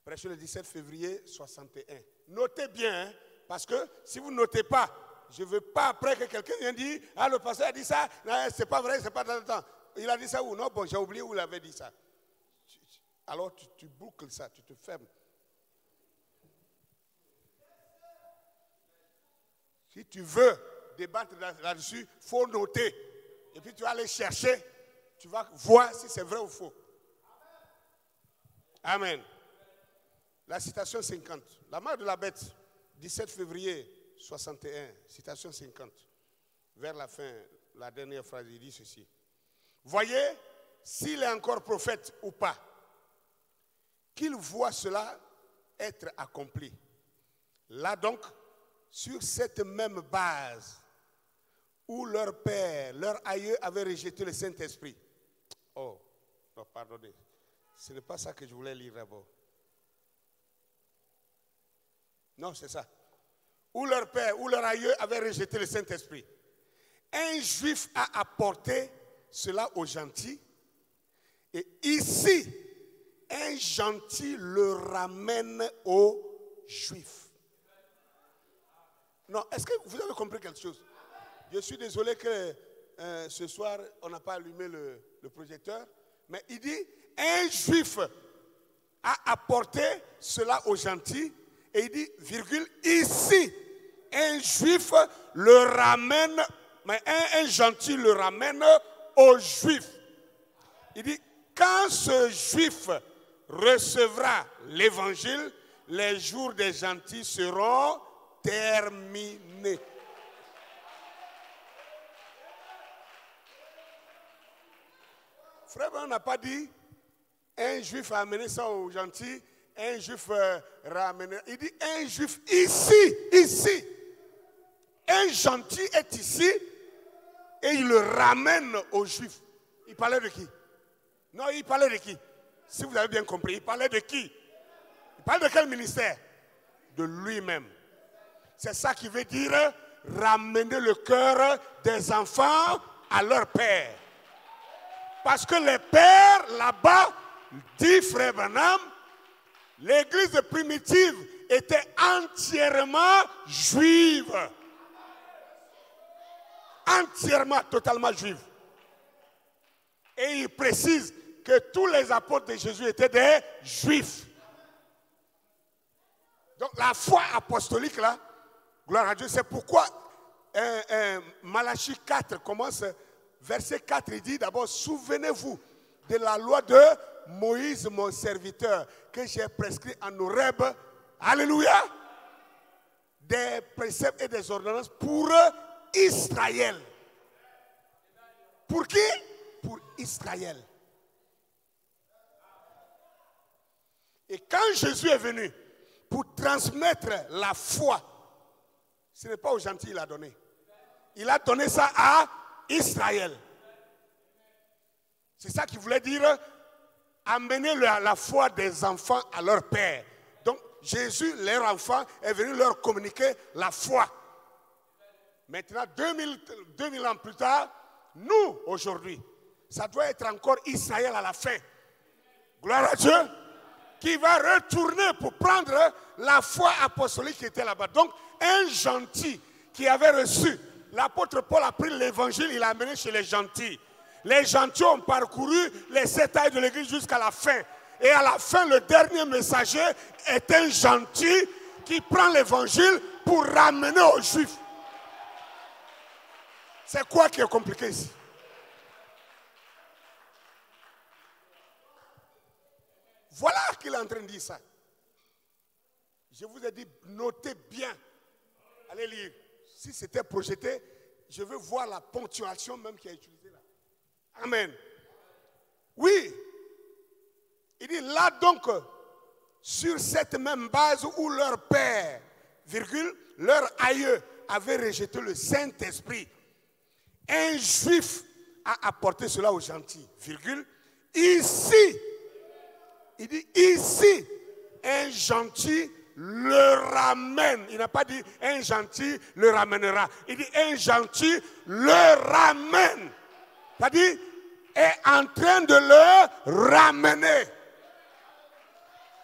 [SPEAKER 1] Prêché le 17 février 61. Notez bien, hein, parce que si vous ne notez pas, je ne veux pas après que quelqu'un vienne dire, ah, le pasteur a dit ça, c'est pas vrai, c'est pas dans le temps. Il a dit ça ou non? Bon, j'ai oublié où il avait dit ça. Alors tu boucles ça, tu te fermes. Si tu veux débattre là-dessus, il faut noter. Et puis tu vas aller chercher, tu vas voir si c'est vrai ou faux. Amen. La citation 50. La marque de la bête, 17 février 61, citation 50. Vers la fin, la dernière phrase, il dit ceci. Voyez s'il est encore prophète ou pas, qu'il voit cela être accompli. Là donc, sur cette même base où leur père, leur aïeux avaient rejeté le Saint-Esprit. Oh, non, pardonnez. Ce n'est pas ça que je voulais lire d'abord. Non, c'est ça. Où leur père, où leur aïeux avaient rejeté le Saint-Esprit. Un juif a apporté cela aux gentils. Et ici, un gentil le ramène aux juifs. Non, est-ce que vous avez compris quelque chose? Je suis désolé que ce soir, on n'a pas allumé le projecteur. Mais il dit, un juif a apporté cela aux gentils. Et il dit, virgule, ici, un juif le ramène, mais un gentil le ramène aux juifs. Il dit, quand ce juif recevra l'évangile, les jours des gentils seront terminés. Frère, on n'a pas dit un juif a amené ça aux gentils, un juif ramené. Il dit un juif ici. Un gentil est ici et il le ramène aux juifs. Il parlait de qui? Non, il parlait de qui? Si vous avez bien compris, il parlait de qui? Il parlait de quel ministère? De lui-même. C'est ça qui veut dire ramener le cœur des enfants à leur père. Parce que les pères là-bas, dit Frère Branham, l'église primitive était entièrement juive. Entièrement, totalement juive. Et il précise que tous les apôtres de Jésus étaient des juifs. Donc la foi apostolique là, gloire à Dieu, c'est pourquoi Malachie 4 commence, verset 4, il dit d'abord, souvenez-vous de la loi de Moïse, mon serviteur, que j'ai prescrit en Horeb, alléluia, des préceptes et des ordonnances pour Israël. Pour qui? Pour Israël. Et quand Jésus est venu pour transmettre la foi, ce n'est pas aux gentils qu'il a donné. Il a donné ça à Israël. C'est ça qu'il voulait dire, amener la foi des enfants à leur père. Donc Jésus, leur enfant, est venu leur communiquer la foi. Maintenant, 2000 ans plus tard, nous, aujourd'hui, ça doit être encore Israël à la fin. Gloire à Dieu, qui va retourner pour prendre la foi apostolique qui était là-bas. Donc, un gentil qui avait reçu, l'apôtre Paul a pris l'évangile, il l'a amené chez les gentils. Les gentils ont parcouru les 7 tailles de l'église jusqu'à la fin. Et à la fin, le dernier messager est un gentil qui prend l'évangile pour ramener aux Juifs. C'est quoi qui est compliqué ici? Voilà qu'il est en train de dire ça. Je vous ai dit, notez bien. Allez lire. Si c'était projeté, je veux voir la ponctuation même qui est utilisée là. Amen. Oui. Il dit là donc, sur cette même base où leur père, virgule, leur aïeux avait rejeté le Saint-Esprit, un juif a apporté cela aux gentils, virgule, ici, il dit ici, un gentil le ramène. Il n'a pas dit un gentil le ramènera. Il dit un gentil le ramène. C'est-à-dire, est en train de le ramener.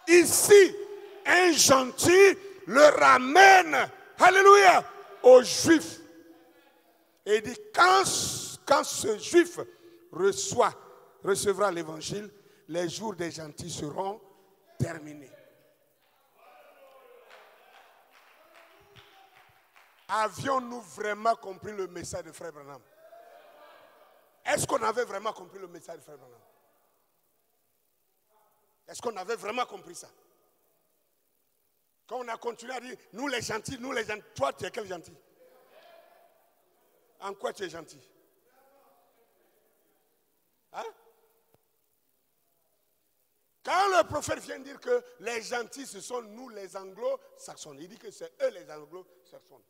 [SPEAKER 1] Ici, un gentil le ramène. Alléluia. Aux Juifs. Et il dit, quand ce Juif recevra l'évangile, les jours des gentils seront terminés. Avions-nous vraiment compris le message de Frère Branham? Est-ce qu'on avait vraiment compris le message de Frère Branham? Est-ce qu'on avait vraiment compris ça? Quand on a continué à dire, nous les gentils, toi tu es quel gentil? En quoi tu es gentil? Hein? Quand le prophète vient dire que les gentils, ce sont nous les anglo-saxons, il dit que c'est eux les anglo-saxons.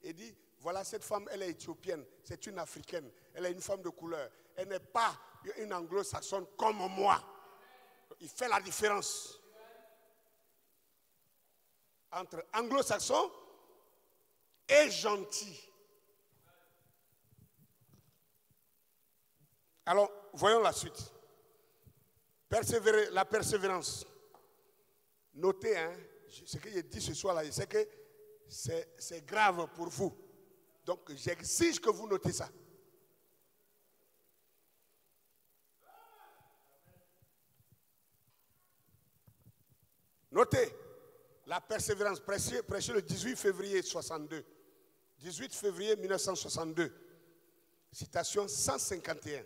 [SPEAKER 1] Il dit, voilà cette femme, elle est éthiopienne, c'est une africaine, elle est une femme de couleur, elle n'est pas une anglo-saxonne comme moi. Il fait la différence entre anglo-saxon et gentil. Alors, voyons la suite. Persévérer, la persévérance. Notez, hein, ce que j'ai dit ce soir-là, je sais que c'est grave pour vous. Donc, j'exige que vous notez ça. Notez, la persévérance, prêché le 18 février 62. 18 février 1962. Citation 151.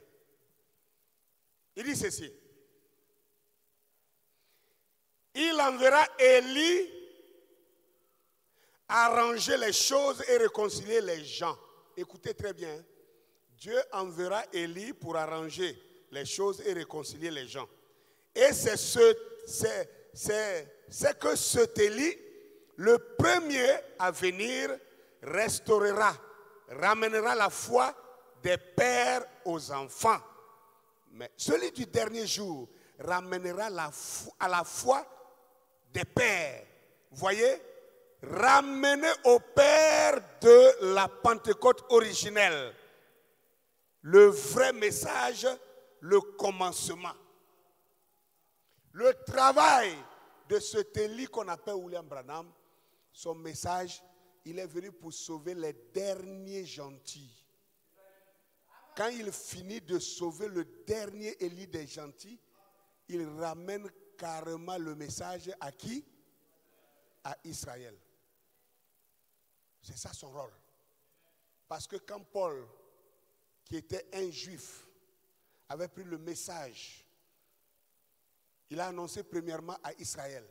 [SPEAKER 1] Il dit ceci. Il enverra Élie arranger les choses et réconcilier les gens. Écoutez très bien. Dieu enverra Élie pour arranger les choses et réconcilier les gens. Et c'est que cet Élie, le premier à venir, restaurera, ramènera la foi des pères aux enfants. Mais celui du dernier jour ramènera à la foi des pères. Vous voyez? Ramener au Père de la Pentecôte originelle. Le vrai message, le commencement. Le travail de cet Élie qu'on appelle William Branham, son message, il est venu pour sauver les derniers gentils. Quand il finit de sauver le dernier Élie des gentils, il ramène carrément le message à qui? À Israël. C'est ça son rôle. Parce que quand Paul, qui était un juif, avait pris le message, il a annoncé premièrement à Israël.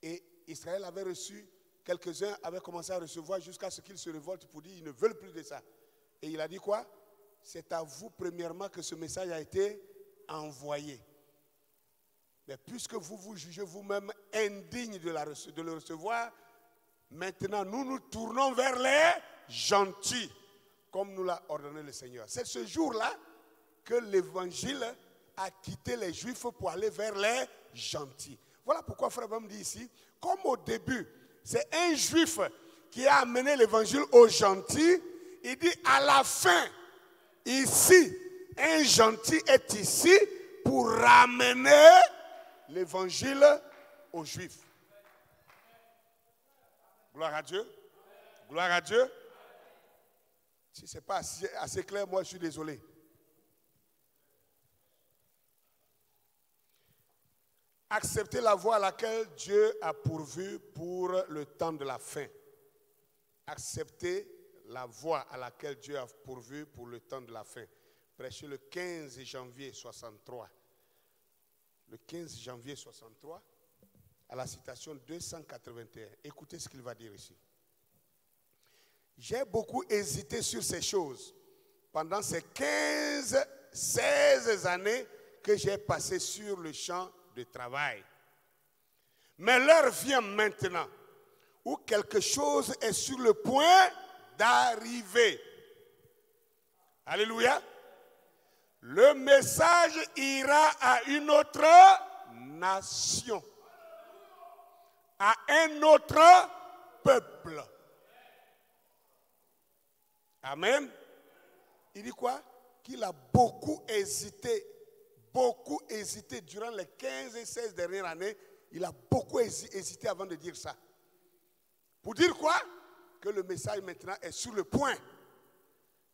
[SPEAKER 1] Et Israël avait reçu, quelques-uns avaient commencé à recevoir jusqu'à ce qu'ils se révoltent pour dire qu'ils ne veulent plus de ça. Et il a dit quoi? C'est à vous premièrement que ce message a été envoyé. Mais puisque vous vous jugez vous-même indigne de le recevoir, maintenant nous nous tournons vers les gentils, comme nous l'a ordonné le Seigneur. C'est ce jour-là que l'évangile a quitté les juifs pour aller vers les gentils. Voilà pourquoi Frère Branham dit ici, comme au début, c'est un juif qui a amené l'évangile aux gentils, il dit à la fin, ici, un gentil est ici pour ramener l'évangile aux Juifs. Gloire à Dieu. Gloire à Dieu. Si ce n'est pas assez clair, moi je suis désolé. Accepter la voie à laquelle Dieu a pourvu pour le temps de la fin. Accepter la voie à laquelle Dieu a pourvu pour le temps de la fin. Prêché le 15 janvier 63. Le 15 janvier 63, à la citation 281. Écoutez ce qu'il va dire ici. J'ai beaucoup hésité sur ces choses pendant ces 16 années que j'ai passées sur le champ de travail. Mais l'heure vient maintenant où quelque chose est sur le point d'arriver. Alléluia. Le message ira à une autre nation, à un autre peuple. Amen. Il dit quoi? Qu'il a beaucoup hésité durant les 15 et 16 dernières années. Il a beaucoup hésité avant de dire ça. Pour dire quoi? Que le message maintenant est sur le point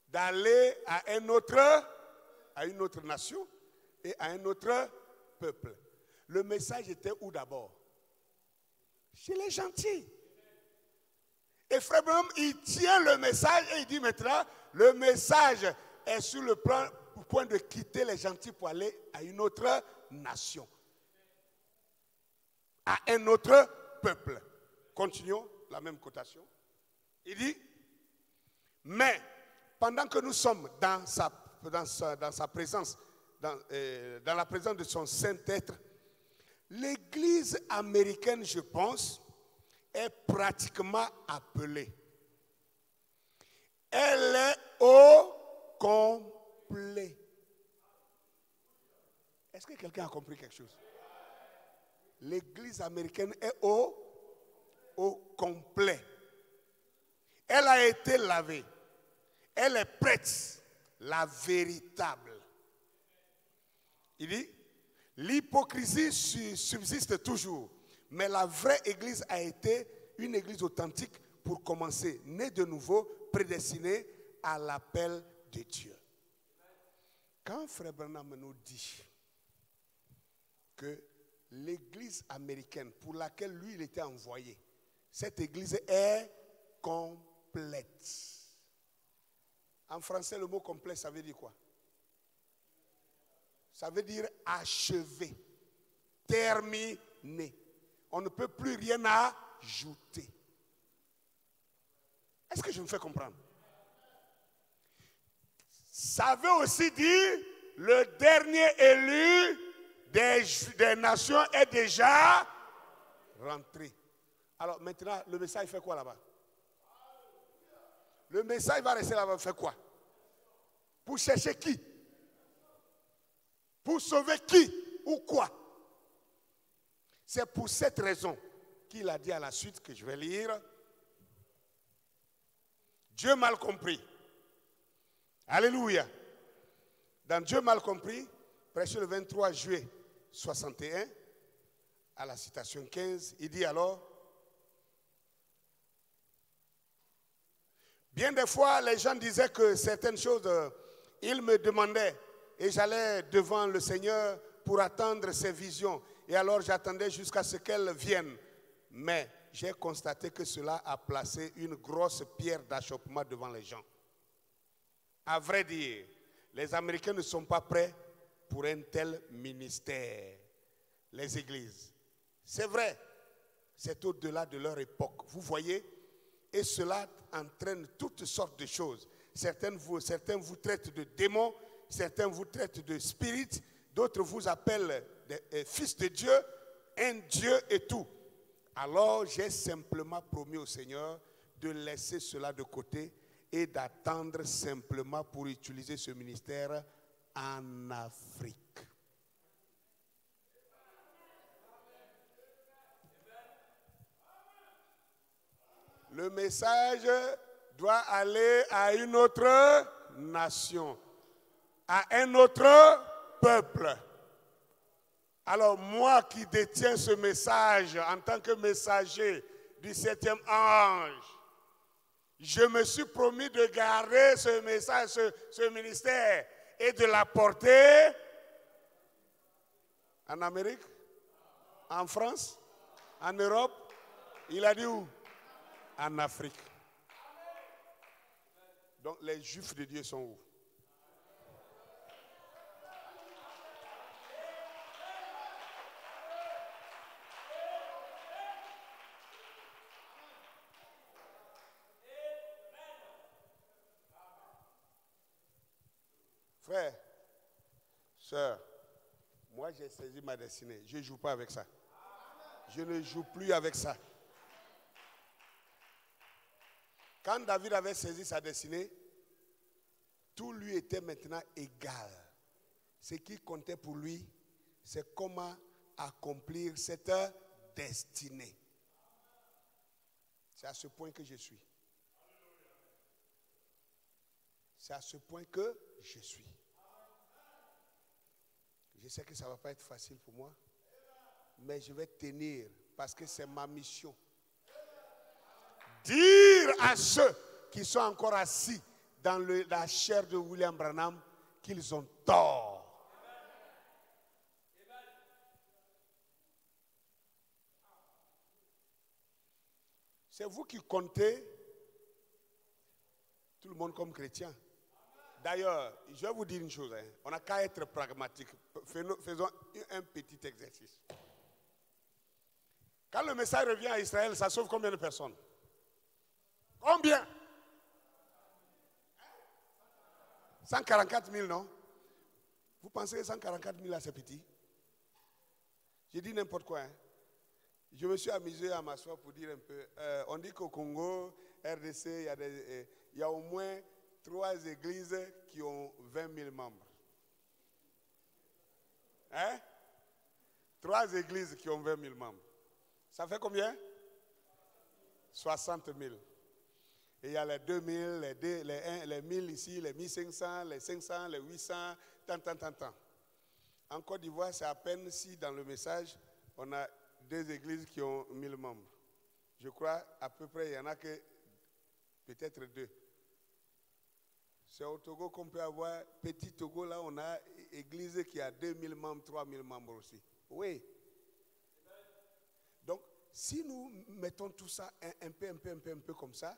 [SPEAKER 1] d'aller à une autre nation et à un autre peuple. Le message était où d'abord? Chez les gentils. Et Frère Branham, il tient le message et il dit maintenant, le message est sur le point de quitter les gentils pour aller à une autre nation. À un autre peuple. Continuons la même cotation. Il dit, mais pendant que nous sommes dans sa présence, dans la présence de son Saint-Être, l'Église américaine, je pense, est pratiquement appelée. Elle est au complet. Est-ce que quelqu'un a compris quelque chose? L'Église américaine est au complet. Elle a été lavée. Elle est prête, la véritable. Il dit, l'hypocrisie subsiste toujours, mais la vraie église a été une église authentique pour commencer, née de nouveau, prédestinée à l'appel de Dieu. Quand Frère Branham nous dit que l'église américaine pour laquelle lui il était envoyé, cette église est complète. En français, le mot complet, ça veut dire quoi? Ça veut dire achevé, terminé. On ne peut plus rien ajouter. Est-ce que je me fais comprendre? Ça veut aussi dire le dernier élu des nations est déjà rentré. Alors maintenant, le message fait quoi là-bas? Le message va rester là-bas, faire quoi? Pour chercher qui? Pour sauver qui ou quoi? C'est pour cette raison qu'il a dit à la suite que je vais lire. Dieu mal compris. Alléluia. Dans Dieu mal compris, prêché le 23 juillet 61, à la citation 15, il dit alors, bien des fois, les gens disaient que certaines choses, ils me demandaient et j'allais devant le Seigneur pour attendre ses visions. Et alors j'attendais jusqu'à ce qu'elles viennent. Mais j'ai constaté que cela a placé une grosse pierre d'achoppement devant les gens. À vrai dire, les Américains ne sont pas prêts pour un tel ministère. Les églises. C'est vrai, c'est au-delà de leur époque. Vous voyez? Et cela entraîne toutes sortes de choses. Certains vous traitent de démons, certains vous traitent de spirites, d'autres vous appellent des fils de Dieu, un Dieu et tout. Alors j'ai simplement promis au Seigneur de laisser cela de côté et d'attendre simplement pour utiliser ce ministère en Afrique. Le message doit aller à une autre nation, à un autre peuple. Alors moi qui détiens ce message en tant que messager du 7e ange, je me suis promis de garder ce message, ce ministère et de l'apporter en Amérique. En France? En Europe? Il a dit où? En Afrique. Donc les Juifs de Dieu sont où? Frère, sœur, moi j'ai saisi ma destinée. Je ne joue pas avec ça. Je ne joue plus avec ça. Quand David avait saisi sa destinée, tout lui était maintenant égal. Ce qui comptait pour lui, c'est comment accomplir cette destinée. C'est à ce point que je suis. C'est à ce point que je suis. Je sais que ça ne va pas être facile pour moi, mais je vais tenir parce que c'est ma mission. Dire à ceux qui sont encore assis dans la chair de William Branham qu'ils ont tort. C'est vous qui comptez tout le monde comme chrétien. D'ailleurs, je vais vous dire une chose. On n'a qu'à être pragmatique. Faisons un petit exercice. Quand le message revient à Israël, ça sauve combien de personnes? Combien? 144 000, non? Vous pensez que 144 000 là, c'est petit? J'ai dit n'importe quoi. Je me suis amusé à m'asseoir pour dire un peu. On dit qu'au Congo, RDC, il y a au moins 3 églises qui ont 20 000 membres. Hein? 3 églises qui ont 20 000 membres. Ça fait combien? 60 000. Et il y a les 2 000, les 1 000 ici, les 1500, les 500, les 800, tant. En Côte d'Ivoire, c'est à peine si dans le message, on a 2 églises qui ont 1000 membres. Je crois à peu près, il y en a que peut-être 2. C'est au Togo qu'on peut avoir, petit Togo, là, on a église qui a 2000 membres, 3000 membres aussi. Oui. Donc, si nous mettons tout ça un peu comme ça,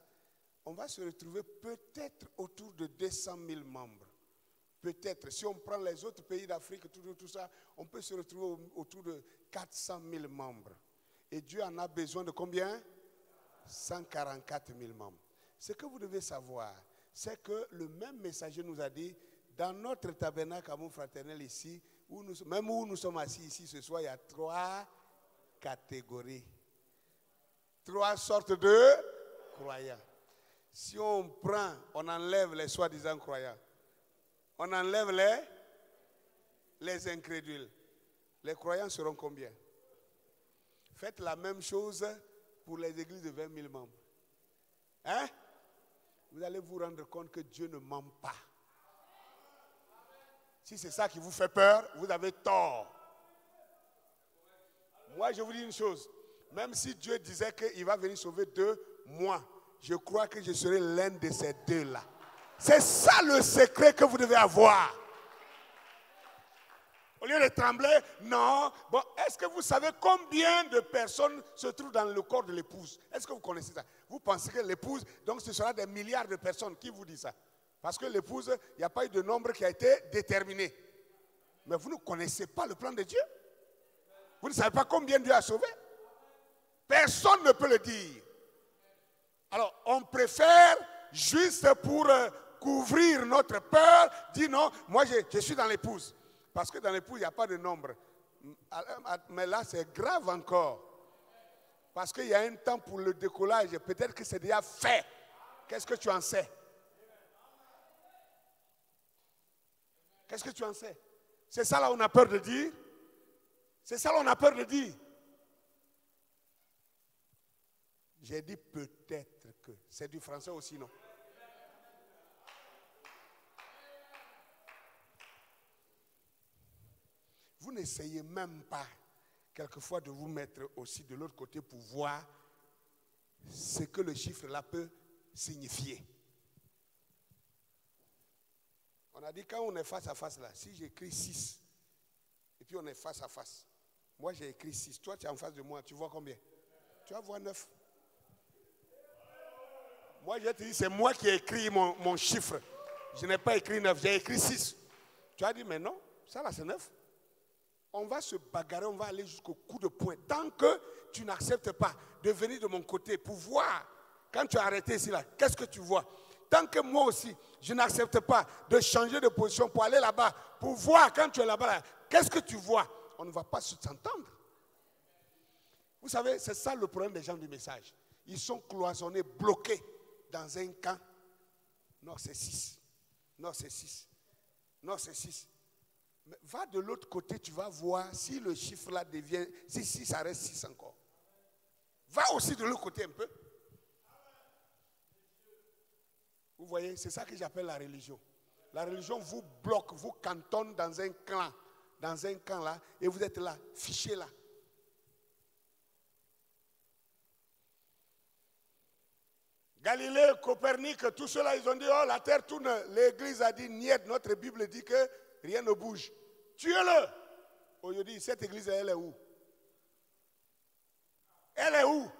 [SPEAKER 1] on va se retrouver peut-être autour de 200 000 membres. Peut-être, si on prend les autres pays d'Afrique, tout ça, on peut se retrouver autour de 400 000 membres. Et Dieu en a besoin de combien? 144 000 membres. Ce que vous devez savoir, c'est que le même messager nous a dit, dans notre tabernacle amour fraternel ici, même où nous sommes assis ici ce soir, il y a 3 catégories. 3 sortes de croyants. Si on prend, on enlève les soi-disant croyants. On enlève les incrédules. Les croyants seront combien? Faites la même chose pour les églises de 20 000 membres. Hein? Vous allez vous rendre compte que Dieu ne ment pas. Si c'est ça qui vous fait peur, vous avez tort. Moi, je vous dis une chose. Même si Dieu disait qu'il va venir sauver 2, moi, je crois que je serai l'un de ces 2-là. C'est ça le secret que vous devez avoir. Au lieu de trembler, non. Bon, est-ce que vous savez combien de personnes se trouvent dans le corps de l'épouse? Est-ce que vous connaissez ça? Vous pensez que l'épouse, donc ce sera des milliards de personnes. Qui vous dit ça? Parce que l'épouse, il n'y a pas eu de nombre qui a été déterminé. Mais vous ne connaissez pas le plan de Dieu. Vous ne savez pas combien Dieu a sauvé. Personne ne peut le dire. Alors, on préfère juste pour couvrir notre peur, dire non, moi je suis dans l'épouse. Parce que dans l'épouse, il n'y a pas de nombre. Mais là, c'est grave encore. Parce qu'il y a un temps pour le décollage. Peut-être que c'est déjà fait. Qu'est-ce que tu en sais? Qu'est-ce que tu en sais? C'est ça là on a peur de dire. C'est ça là on a peur de dire. J'ai dit peut-être que. C'est du français aussi, non? Vous n'essayez même pas, quelquefois, de vous mettre aussi de l'autre côté pour voir ce que le chiffre là peut signifier. On a dit quand on est face à face là, si j'écris 6, et puis on est face à face, Moi, j'ai écrit 6. Toi, tu es en face de moi. Tu vois combien? Tu vas voir 9. Moi, je te dis, c'est moi qui ai écrit mon chiffre. Je n'ai pas écrit 9, j'ai écrit 6. Tu as dit, mais non, ça là, c'est 9. On va se bagarrer, on va aller jusqu'au coup de poing. Tant que tu n'acceptes pas de venir de mon côté pour voir, quand tu as arrêté ici, là, qu'est-ce que tu vois? Tant que moi aussi, je n'accepte pas de changer de position pour aller là-bas, pour voir quand tu es là-bas, là, qu'est-ce que tu vois? On ne va pas s'entendre. Vous savez, c'est ça le problème des gens du message. Ils sont cloisonnés, bloqués dans un camp. Non, c'est 6. Non, c'est 6. Non, c'est 6. Mais va de l'autre côté, tu vas voir si le chiffre là devient, si ça reste 6 encore. Va aussi de l'autre côté un peu. Vous voyez, c'est ça que j'appelle la religion. La religion vous bloque, vous cantonne dans un camp là, et vous êtes là, fiché là. Galilée, Copernic, tout cela, ils ont dit, oh, la terre tourne. L'église a dit, niet, notre Bible dit que rien ne bouge. Tuez-le. Aujourd'hui, cette église, elle est où? Elle est où?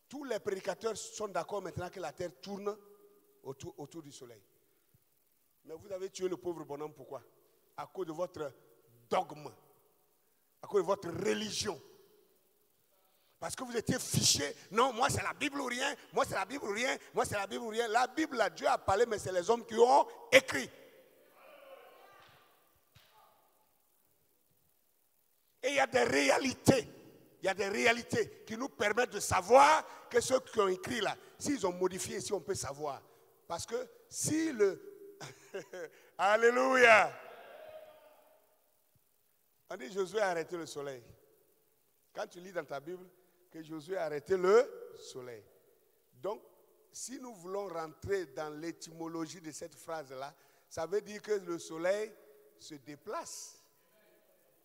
[SPEAKER 1] Tous les prédicateurs sont d'accord maintenant que la terre tourne autour du soleil. Mais vous avez tué le pauvre bonhomme, pourquoi? À cause de votre dogme, à cause de votre religion. Parce que vous étiez fichés. Non, moi c'est la Bible ou rien. Moi c'est la Bible ou rien. Moi c'est la Bible ou rien. La Bible, là, Dieu a parlé, mais c'est les hommes qui ont écrit. Et il y a des réalités. Il y a des réalités qui nous permettent de savoir que ceux qui ont écrit là, s'ils ont modifié, si on peut savoir. Parce que si le... Alléluia. On dit Josué a arrêté le soleil. Quand tu lis dans ta Bible que Josué a arrêté le soleil. Donc, si nous voulons rentrer dans l'étymologie de cette phrase-là, ça veut dire que le soleil se déplace.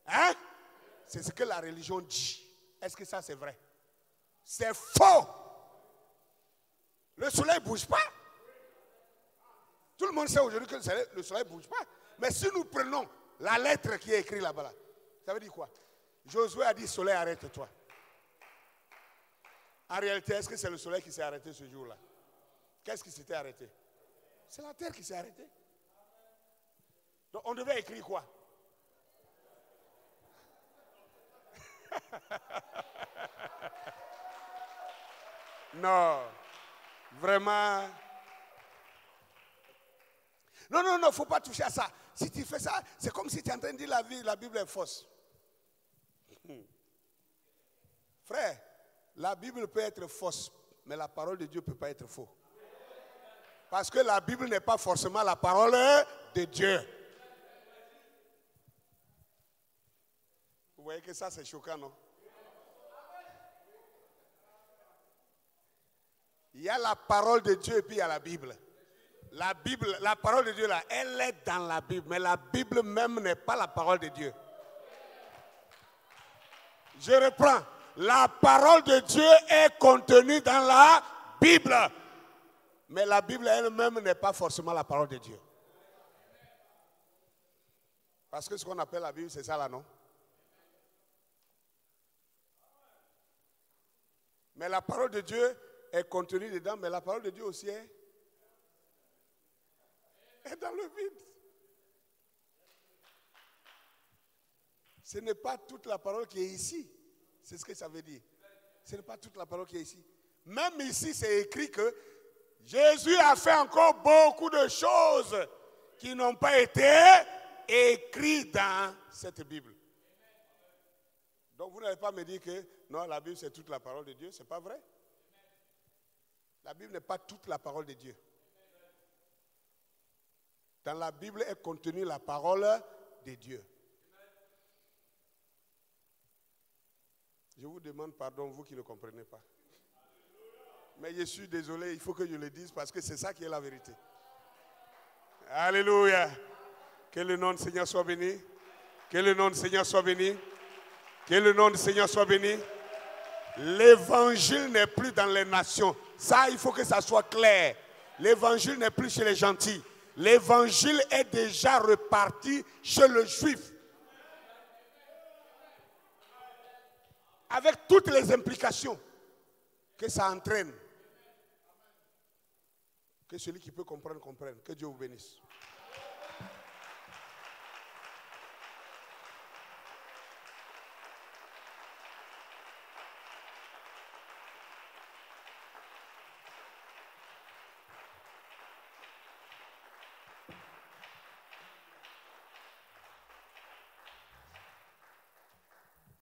[SPEAKER 1] Hein? C'est ce que la religion dit. Est-ce que ça c'est vrai? C'est faux. Le soleil ne bouge pas. Tout le monde sait aujourd'hui que le soleil ne bouge pas. Mais si nous prenons la lettre qui est écrite là-bas, là, ça veut dire quoi? Josué a dit, soleil, arrête-toi. En réalité, est-ce que c'est le soleil qui s'est arrêté ce jour-là? Qu'est-ce qui s'était arrêté? C'est la terre qui s'est arrêtée. Donc on devait écrire quoi? Non, vraiment. Non, il ne faut pas toucher à ça. Si tu fais ça, c'est comme si tu es en train de dire la Bible est fausse. Frère, la Bible peut être fausse, mais la parole de Dieu ne peut pas être fausse. Parce que la Bible n'est pas forcément la parole de Dieu. Vous voyez que ça c'est choquant, non? Il y a la parole de Dieu et puis il y a la Bible. La Bible, la parole de Dieu là, elle est dans la Bible, mais la Bible même n'est pas la parole de Dieu. Je reprends. La parole de Dieu est contenue dans la Bible. Mais la Bible elle-même n'est pas forcément la parole de Dieu. Parce que ce qu'on appelle la Bible, c'est ça là, non? Mais la parole de Dieu est contenue dedans, mais la parole de Dieu aussi est dans le vide. Ce n'est pas toute la parole qui est ici. C'est ce que ça veut dire. Ce n'est pas toute la parole qui est ici. Même ici, c'est écrit que Jésus a fait encore beaucoup de choses qui n'ont pas été écrites dans cette Bible. Donc vous n'allez pas me dire que non, la Bible c'est toute la parole de Dieu. Ce n'est pas vrai. La Bible n'est pas toute la parole de Dieu. Dans la Bible est contenue la parole de Dieu. Je vous demande pardon, vous qui ne comprenez pas. Mais je suis désolé, il faut que je le dise parce que c'est ça qui est la vérité. Alléluia. Que le nom du Seigneur soit béni. Que le nom du Seigneur soit béni. Que le nom du Seigneur soit béni. L'évangile n'est plus dans les nations. Ça, il faut que ça soit clair. L'évangile n'est plus chez les gentils. L'évangile est déjà reparti chez le juif. avec toutes les implications que ça entraîne. Que celui qui peut comprendre, comprenne. Que Dieu vous bénisse.